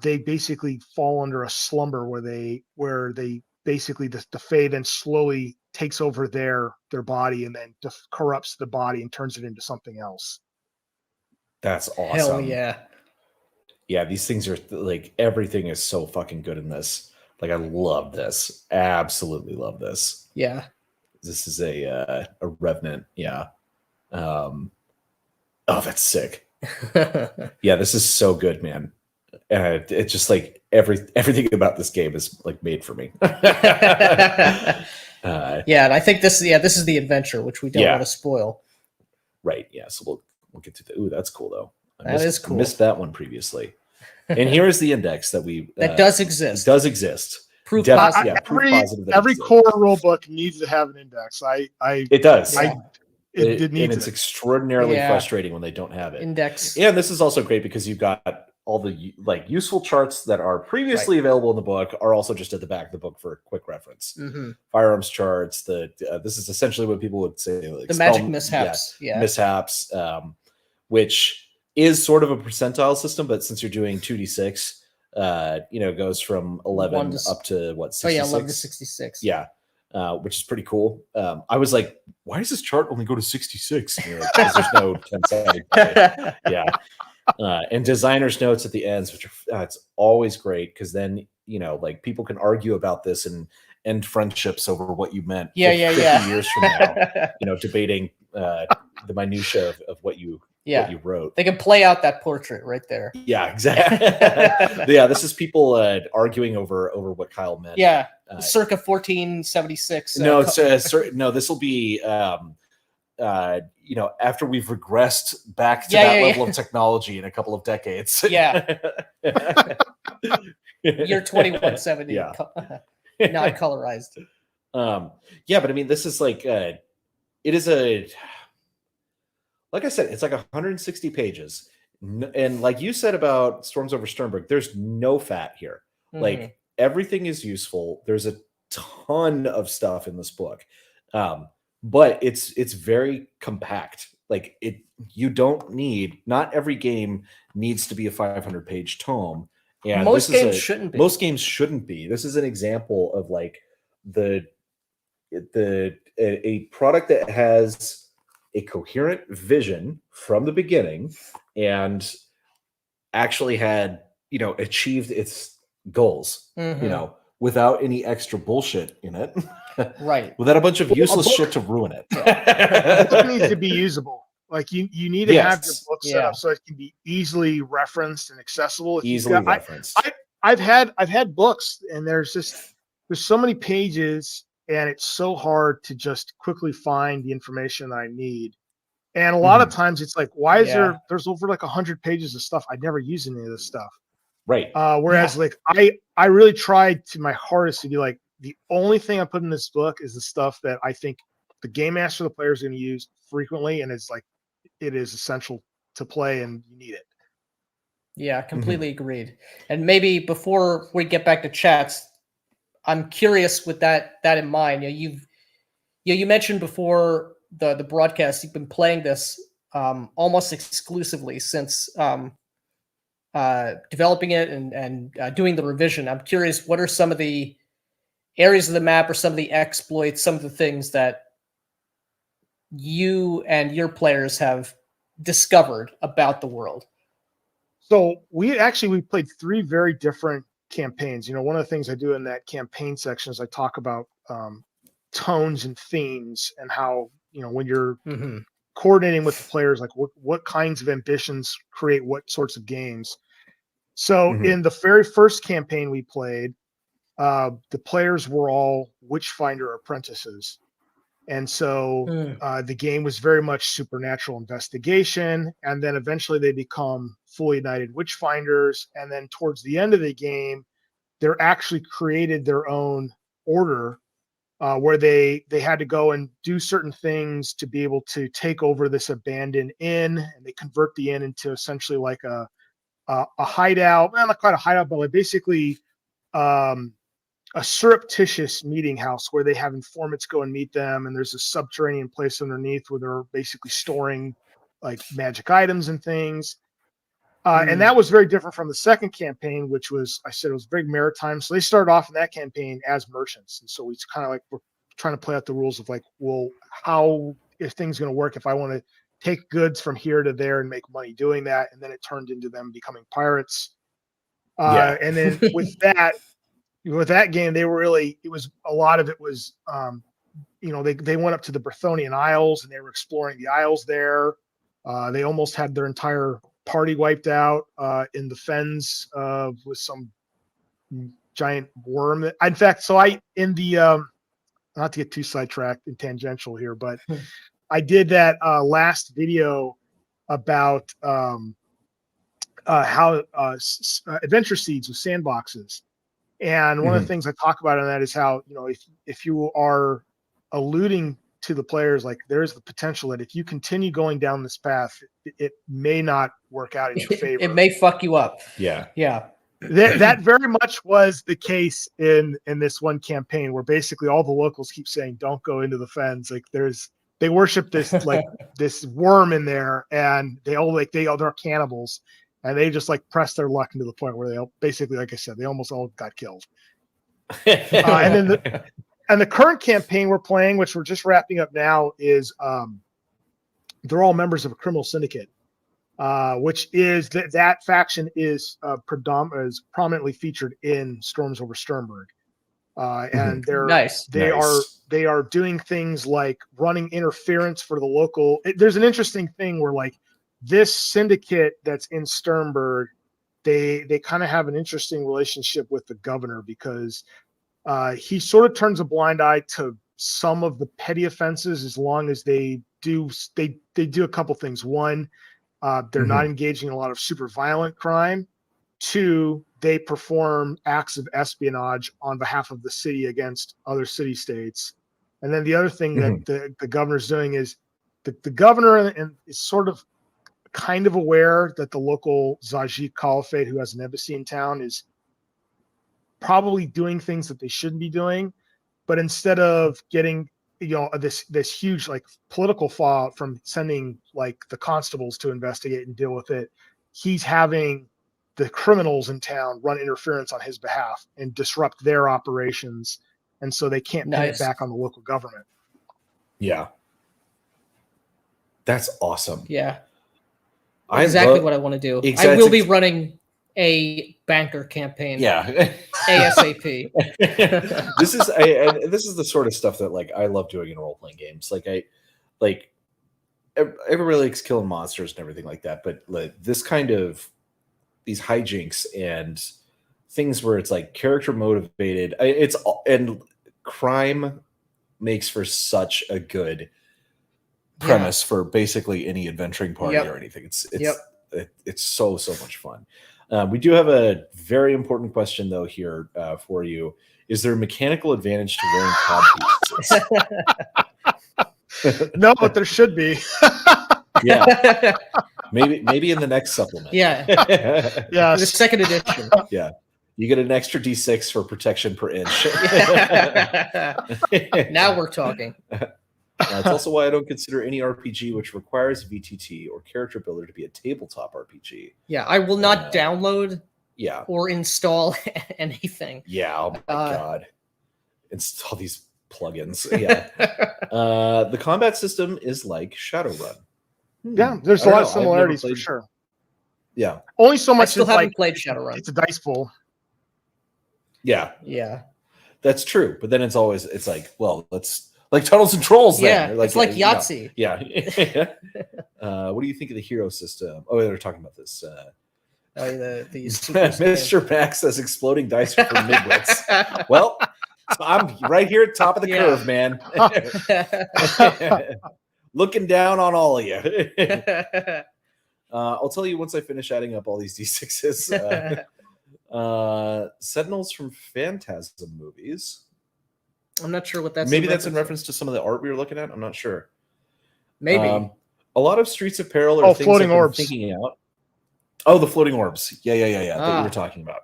they basically fall under a slumber where they basically the Fae then slowly takes over their body and then corrupts the body and turns it into something else. That's awesome. Hell yeah. Yeah, these things are like, everything is so fucking good in this. Like, I love this. Absolutely love this. Yeah. This is a Revenant. Yeah. Oh, that's sick. Yeah, this is so good, man. It's just like everything about this game is like made for me. Yeah, and I think this is the adventure, which we don't want to spoil. Right. Yeah. So we'll get to the. Ooh, that's cool though. That is cool. Missed that one previously. And here is the index that we that does exist. Does exist. Proof positive. Yeah, proof positive. Every core rule book needs to have an index. It does. It needs and it's extraordinarily frustrating when they don't have it. Index. And this is also great because you've got all the like useful charts that are previously available in the book are also just at the back of the book for quick reference. Mm-hmm. Firearms charts. This is essentially what people would say like the magic mishaps. Mishaps, which is sort of a percentile system, but since you're doing 2d6, goes from 11 up to what? 66? Oh yeah, 11 to 66. Yeah. Which is pretty cool. I was like, why does this chart only go to 66? Because there's no 10-sided. Yeah. And designer's notes at the ends, which are it's always great because then like people can argue about this and end friendships over what you meant. 50 years from now, debating the minutia of what you wrote. They can play out that portrait right there. Yeah, exactly. Yeah, this is people arguing over what Kyle meant. Yeah, circa 1476. No, this will be after we've regressed back to that level of technology in a couple of decades. Yeah. Year 2170. Yeah. Not colorized. Yeah, but I mean, this is like it is like I said, it's like 160 pages. And like you said about Storms over Sturmburgh, there's no fat here. Mm-hmm. Like everything is useful. There's a ton of stuff in this book. But it's very compact. Like you don't not every game needs to be a 500-page tome. And most games shouldn't be. Most games shouldn't be. This is an example of like a product that has a coherent vision from the beginning and actually had, achieved its goals, without any extra bullshit in it. Right. Without a bunch of useless shit to ruin it. It needs to be usable. Like you need to have your book set up so it can be easily referenced and accessible. Referenced. I've had books and there's so many pages and it's so hard to just quickly find the information I need. And a lot of times it's like, why is there's over like 100 pages of stuff. I never use any of this stuff. Right. Whereas like I really tried to my hardest to be like, the only thing I put in this book is the stuff that I think the game master, the player is going to use frequently. And it's like, it is essential to play and you need it. Yeah, completely agreed. And maybe before we get back to chats, I'm curious with that in mind. You mentioned before the broadcast, you've been playing this almost exclusively since developing it and doing the revision. I'm curious, what are some of the areas of the map or some of the exploits, some of the things that you and your players have discovered about the world? So we played 3 very different campaigns. One of the things I do in that campaign section is I talk about tones and themes and how, when you're coordinating with the players, like what kinds of ambitions create what sorts of games. So in the very first campaign we played, the players were all Witchfinder apprentices. And so the game was very much supernatural investigation. And then eventually they become fully united Witchfinders. And then towards the end of the game, they're actually created their own order where they had to go and do certain things to be able to take over this abandoned inn, and they convert the inn into essentially like a hideout. Well, not quite a hideout, but like basically a surreptitious meeting house where they have informants go and meet them, and there's a subterranean place underneath where they're basically storing like magic items and things. And that was very different from the second campaign, which was, I said, it was very maritime. So they started off in that campaign as merchants. And so we kind of like, we're trying to play out the rules of like, well, how is things going to work if I want to take goods from here to there and make money doing that? And then it turned into them becoming pirates. And then with that game, they were really, it was a lot of it was, they went up to the Brythonian Isles and they were exploring the isles there. They almost had their entire party wiped out in the fens with some giant worm. In fact, so not to get too sidetracked and tangential here, but I did that last video about how adventure seeds with sandboxes. And one of the things I talk about in that is how, if you are alluding to the players, like there's the potential that if you continue going down this path, it may not work out in your favor. It may fuck you up. Yeah. That very much was the case in this one campaign where basically all the locals keep saying, don't go into the fens. Like they worship this, like this worm in there, and they're cannibals, and they just like press their luck into the point where they basically, like I said, they almost all got killed. And then the current campaign we're playing, which we're just wrapping up now, is they're all members of a criminal syndicate, which is that faction is prominently featured in Storms over Sturmburgh. And they are doing things like running interference for the local. There's an interesting thing where like this syndicate that's in Sturmburgh, they kind of have an interesting relationship with the governor because he sort of turns a blind eye to some of the petty offenses as long as they do a couple things. One, they're not engaging in a lot of super violent crime. Two, they perform acts of espionage on behalf of the city against other city states. And then the other thing that the governor's doing is the governor is sort of kind of aware that the local Zajik Caliphate, who has an embassy in town, is probably doing things that they shouldn't be doing. But instead of getting this huge like political fallout from sending like the constables to investigate and deal with it, he's having the criminals in town run interference on his behalf and disrupt their operations, and so they can't pin it back on the local government. Yeah, that's awesome. Yeah, exactly what I want to do. I will be running a banker campaign. Yeah. ASAP. This is the sort of stuff that like I love doing in role-playing games. Like everybody likes killing monsters and everything like that, but like this kind of these hijinks and things where it's like character motivated, and crime makes for such a good premise for basically any adventuring party or anything. It's so much fun. We do have a very important question though here for you. Is there a mechanical advantage to wearing cod pieces? No, but there should be. Yeah. Maybe in the next supplement. Yeah. Yeah. The second edition. Yeah. You get an extra D6 for protection per inch. Now we're talking. It's also why I don't consider any RPG which requires VTT or character builder to be a tabletop RPG. Yeah, I will not download Yeah. or install anything. Yeah, oh my god. Install these plugins. Yeah. The combat system is like Shadowrun. Yeah, there's a lot of similarities for sure. Yeah. Only so much. I still haven't played Shadowrun. It's a dice pool. Yeah. Yeah. That's true. But then it's like, well, let's like Tunnels and Trolls. Yeah. Then. It's like Yahtzee. Yeah. What do you think of the hero system? Oh, they're talking about this. Mr. Max says exploding dice from midwits. Well, I'm right here at top of the curve, man. Looking down on all of you. I'll tell you once I finish adding up all these D6s. Sentinels from Phantasm movies. I'm not sure what that's. Maybe that's in reference to some of the art we were looking at. I'm not sure. Maybe. A lot of Streets of Peril are things floating I've been orbs. thinking out. Oh, the floating orbs. Yeah. That you were talking about.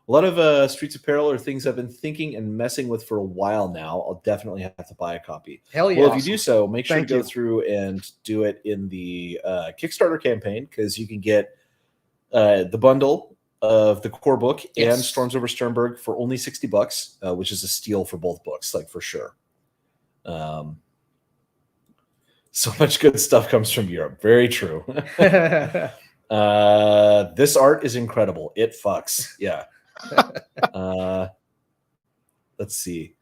A lot of Streets of Peril are things I've been thinking and messing with for a while now. I'll definitely have to buy a copy. Hell yeah. Well, if you do so, make sure Thank to go you. through and do it in the Kickstarter campaign, because you can get the bundle of the core book and Storms Over Sturmburgh for only $60, which is a steal for both books, like for sure. So much good stuff comes from Europe. Very true. This art is incredible. It fucks. Yeah. Let's see.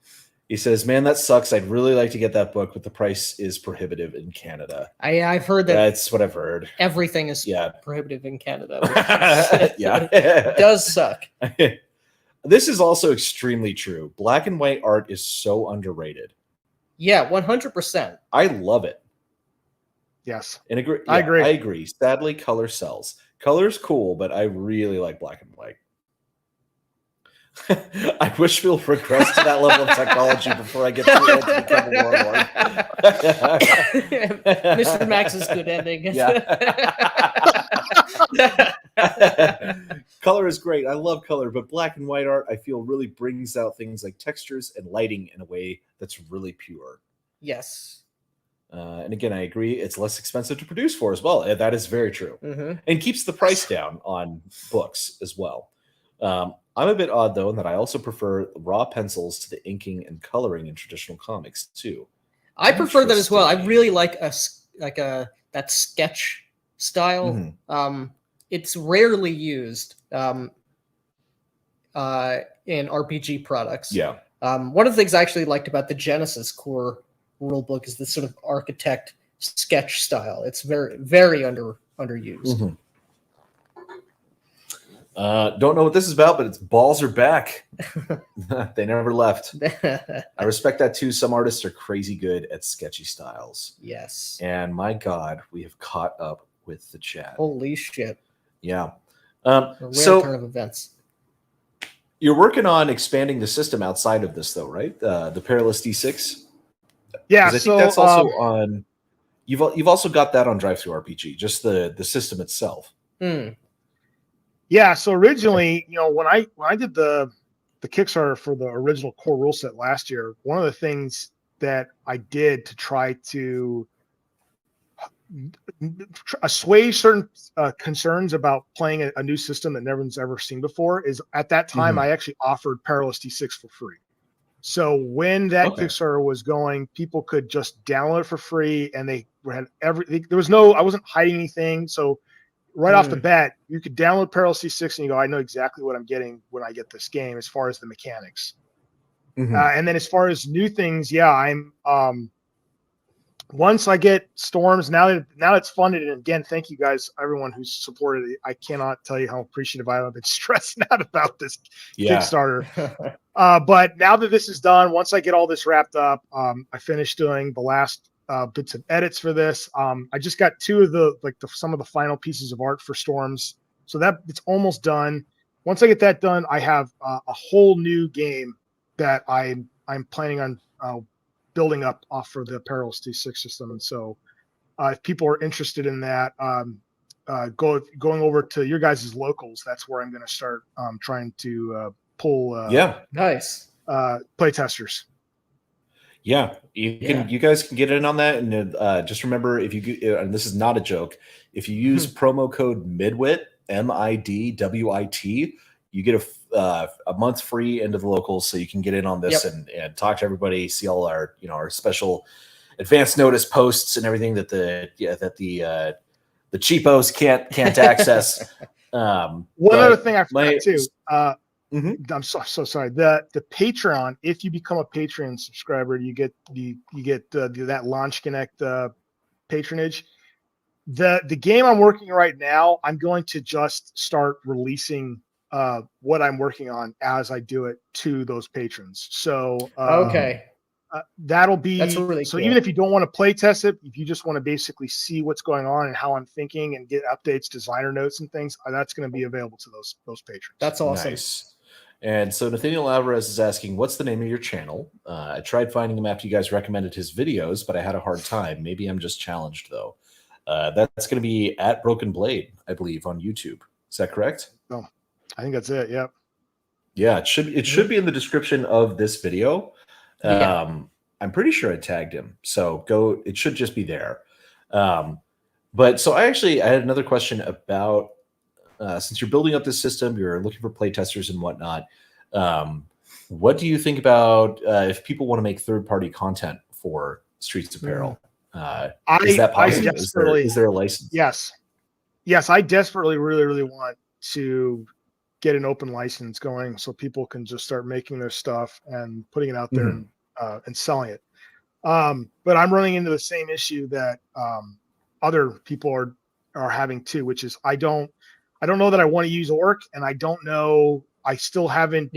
He says, "Man, that sucks. I'd really like to get that book, but the price is prohibitive in Canada." I've heard that. That's what I've heard. Everything is prohibitive in Canada. Yeah, it does suck. This is also extremely true. Black and white art is so underrated. Yeah, 100%. I love it. Yes, and agree. I agree. I agree. Sadly, color sells. Color's cool, but I really like black and white. I wish we'll progress to that level of technology before I get too old to become a warlord. Mr. Max's good ending. Yeah. Color is great. I love color, but black and white art, I feel, really brings out things like textures and lighting in a way that's really pure. Yes. And again, I agree. It's less expensive to produce for as well. That is very true. And keeps the price down on books as well. I'm a bit odd, though, in that I also prefer raw pencils to the inking and coloring in traditional comics, too. I prefer that as well. I really like that sketch style. It's rarely used in RPG products. Yeah. One of the things I actually liked about the Genesis core rule book is this sort of architect sketch style. It's very, very underused. Don't know what this is about, but it's balls are back. They never left. I respect that too. Some artists are crazy good at sketchy styles. Yes. And my God, we have caught up with the chat. Holy shit. Yeah. A rare turn of events. You're working on expanding the system outside of this, though, right? The Perilous D6. Yeah. I think that's also on. You've also got that on Drive Through RPG, just the system itself. Yeah. So originally, when I did the Kickstarter for the original core rule set last year, one of the things that I did to try to assuage certain concerns about playing a new system that no one's ever seen before is at that time I actually offered Perilous D6 for free. So when that Kickstarter was going, people could just download it for free, and they had everything. There was I wasn't hiding anything. So right off the bat, you could download Perilous D6 and you go, I know exactly what I'm getting when I get this game as far as the mechanics. And then as far as new things, I'm once I get Storms, now it's funded. And again, thank you guys, everyone who's supported it. I cannot tell you how appreciative I have been stressing out about this Kickstarter. But now that this is done, once I get all this wrapped up, I finished doing the last bits of edits for this. I just got two of some of the final pieces of art for Storms, so that it's almost done. Once I get that done, I have a whole new game that I'm planning on building up off for the Perilous D6 system. And so if people are interested in that, going over to your guys' locals, that's where I'm going to start trying to pull nice play testers. You guys can get in on that, and just remember, if you and this is not a joke, if you use promo code MIDWIT, MIDWIT, you get a month free into the locals, so you can get in on this and talk to everybody, see all our our special advance notice posts and everything that the cheapos can't access. One other thing I forgot too. I'm so sorry. The Patreon, if you become a Patreon subscriber, you get that Launch Connect patronage. The game I'm working right now, I'm going to just start releasing what I'm working on as I do it to those patrons. So that'll be that's really so. Cool. Even if you don't want to play test it, if you just want to basically see what's going on and how I'm thinking and get updates, designer notes, and things, that's going to be available to those patrons. That's awesome. Nice. And so Nathaniel Alvarez is asking, what's the name of your channel? I tried finding him after you guys recommended his videos, but I had a hard time. Maybe I'm just challenged, though. That's going to be at Broken Blade, I believe, on YouTube. Is that correct? Oh, I think that's it. Yep. Yeah, it should be in the description of this video. I'm pretty sure I tagged him. So it should just be there. But so I had another question about, since you're building up this system, you're looking for playtesters and whatnot. What do you think about if people want to make third-party content for Streets Apparel? Is that possible? Is there a license? Yes, I desperately really want to get an open license going so people can just start making their stuff and putting it out there and selling it. But I'm running into the same issue that other people are having too, which is I don't know that I want to use Orc, and I still haven't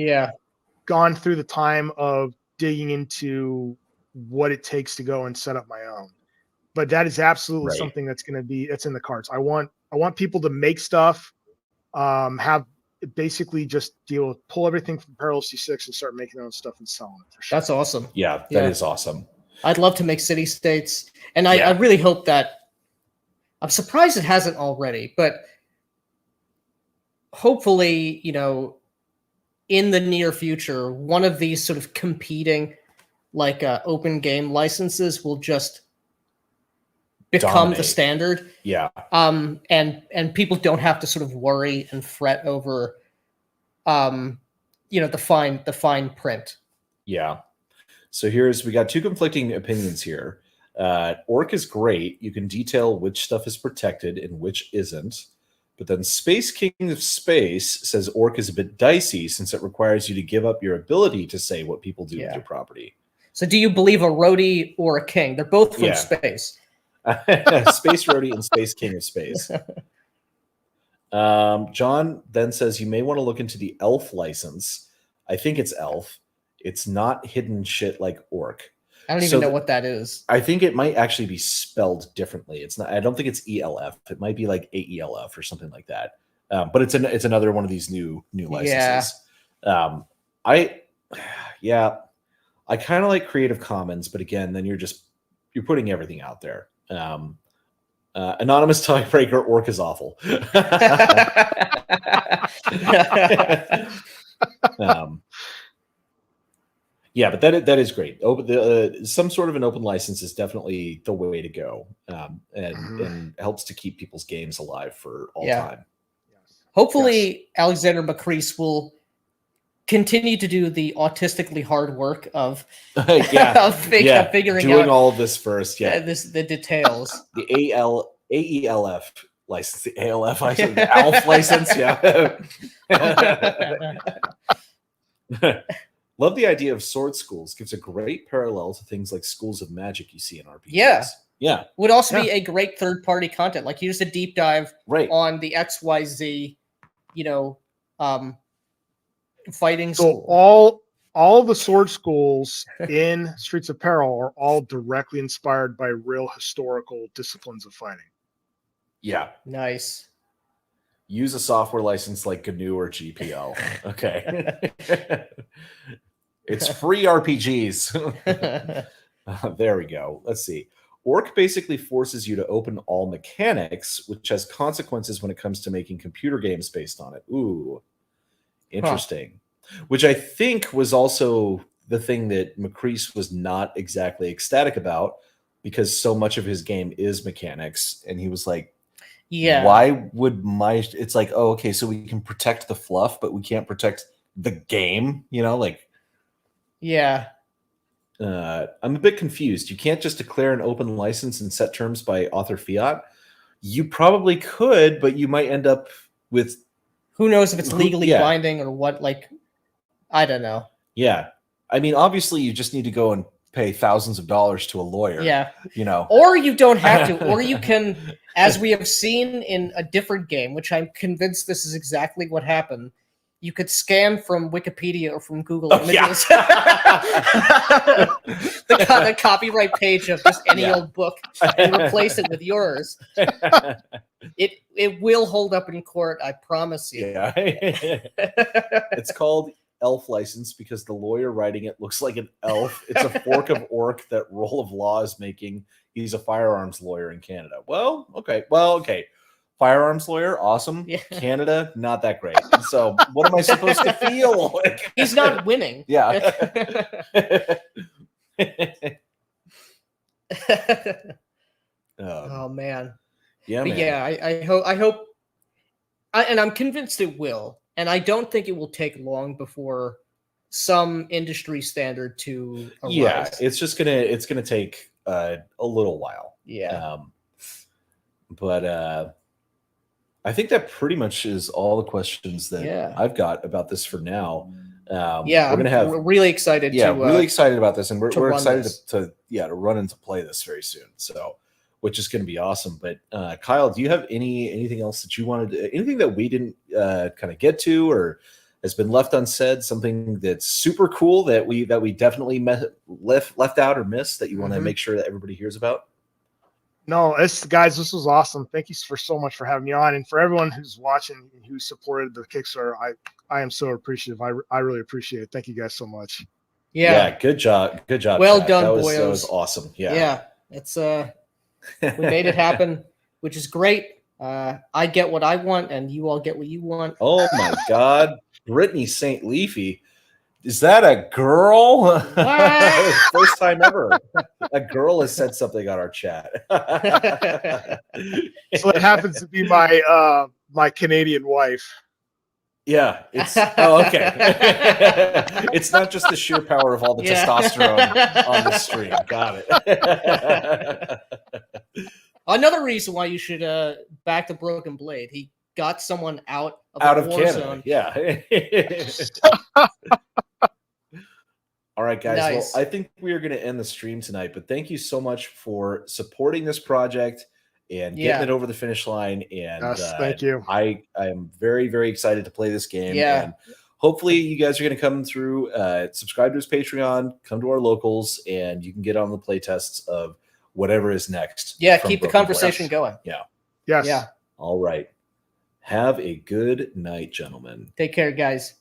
gone through the time of digging into what it takes to go and set up my own. But that is absolutely something that's in the cards. I want people to make stuff, have basically just pull everything from Parallel C6 and start making their own stuff and selling it. For sure. That's awesome. Yeah, that is awesome. I'd love to make city states, and I really hope that. I'm surprised it hasn't already, but hopefully, in the near future, one of these sort of competing, open game licenses will just become the standard. Yeah. And people don't have to sort of worry and fret over, the fine print. Yeah. So we got two conflicting opinions here. Orc is great. You can detail which stuff is protected and which isn't. But then Space King of Space says Orc is a bit dicey since it requires you to give up your ability to say what people do with your property. So do you believe a roadie or a king? They're both from space. Space Roadie and Space King of Space. John then says you may want to look into the elf license. I think it's elf. It's not hidden shit like Orc. I don't even know what that is. I think it might actually be spelled differently. It's not. I don't think it's ELF. It might be like AELF or something like that. But it's another one of these new licenses. I kind of like Creative Commons, but again, then you're putting everything out there. Anonymous Tiebreaker, Orc is awful. Yeah, but that is great. Some sort of an open license is definitely the way to go, and helps to keep people's games alive for all time. Hopefully, Alexander McCrease will continue to do the autistically hard work of figuring doing out all of this first. The details. The AELF license, the ALF license, the ALF license. Love the idea of sword schools. Gives a great parallel to things like schools of magic you see in RPGs. Yeah. Would also be a great third-party content. Like here's a deep dive on the XYZ, fighting school. So all the sword schools in Streets of Peril are all directly inspired by real historical disciplines of fighting. Yeah. Nice. Use a software license like GNU or GPL. Okay. It's free RPGs. There we go. Let's see. Orc basically forces you to open all mechanics, which has consequences when it comes to making computer games based on it. Ooh, interesting. Which I think was also the thing that McCrease was not exactly ecstatic about, because so much of his game is mechanics. And he was like, why would it's like, oh, okay, so we can protect the fluff, but we can't protect the game, I'm a bit confused. You can't just declare an open license and set terms by author fiat. You probably could, but you might end up with who knows if it's legally binding or what. I don't know. Yeah, I mean, obviously, you just need to go and pay thousands of dollars to a lawyer. Yeah, or you don't have to, or you can, as we have seen in a different game, which I'm convinced this is exactly what happened. You could scan from Wikipedia or from Google Images the copyright page of just any old book and replace it with yours. It will hold up in court, I promise you. Yeah. It's called elf license because the lawyer writing it looks like an elf. It's a fork of orc that Roll of Law is making. He's a firearms lawyer in Canada. Well, okay. Firearms lawyer, awesome. Yeah. Canada, not that great. So what am I supposed to feel? He's not winning. Yeah. Oh man. Yeah, but man. yeah, I hope, and I'm convinced it will. And I don't think it will take long before some industry standard to arise. Yeah, it's gonna take a little while. Yeah. But I think that pretty much is all the questions that I've got about this for now. We're really excited. Really excited about this, and we're excited to run and to play this very soon. So, which is going to be awesome. But Kyle, do you have anything else that you wanted? Anything that we didn't kind of get to, or has been left unsaid? Something that's super cool that we definitely left out or missed that you want to make sure that everybody hears about? No, guys, this was awesome. Thank you so much for having me on, and for everyone who's watching and who supported the Kickstarter. I am so appreciative. I really appreciate it. Thank you guys so much. Yeah, good job. Well Chad. done, boyos. That was awesome. Yeah, it's we made it happen, which is great. I get what I want, and you all get what you want. Oh my God, Brittany St. Leafy. Is that a girl? First time ever. A girl has said something on our chat. So it happens to be my my Canadian wife. Yeah, it's okay. It's not just the sheer power of all the testosterone on the stream. Got it. Another reason why you should back the Broken Blade. He got someone out of Canada. zone. Yeah. All right, guys. Nice. Well, I think we are going to end the stream tonight, but thank you so much for supporting this project and getting it over the finish line. And yes, thank you. I am very, very excited to play this game. Yeah. And hopefully you guys are going to come through, subscribe to his Patreon, come to our locals, and you can get on the play tests of whatever is next. Yeah, keep the conversation going. Yeah. Yes. Yeah. All right. Have a good night, gentlemen. Take care, guys.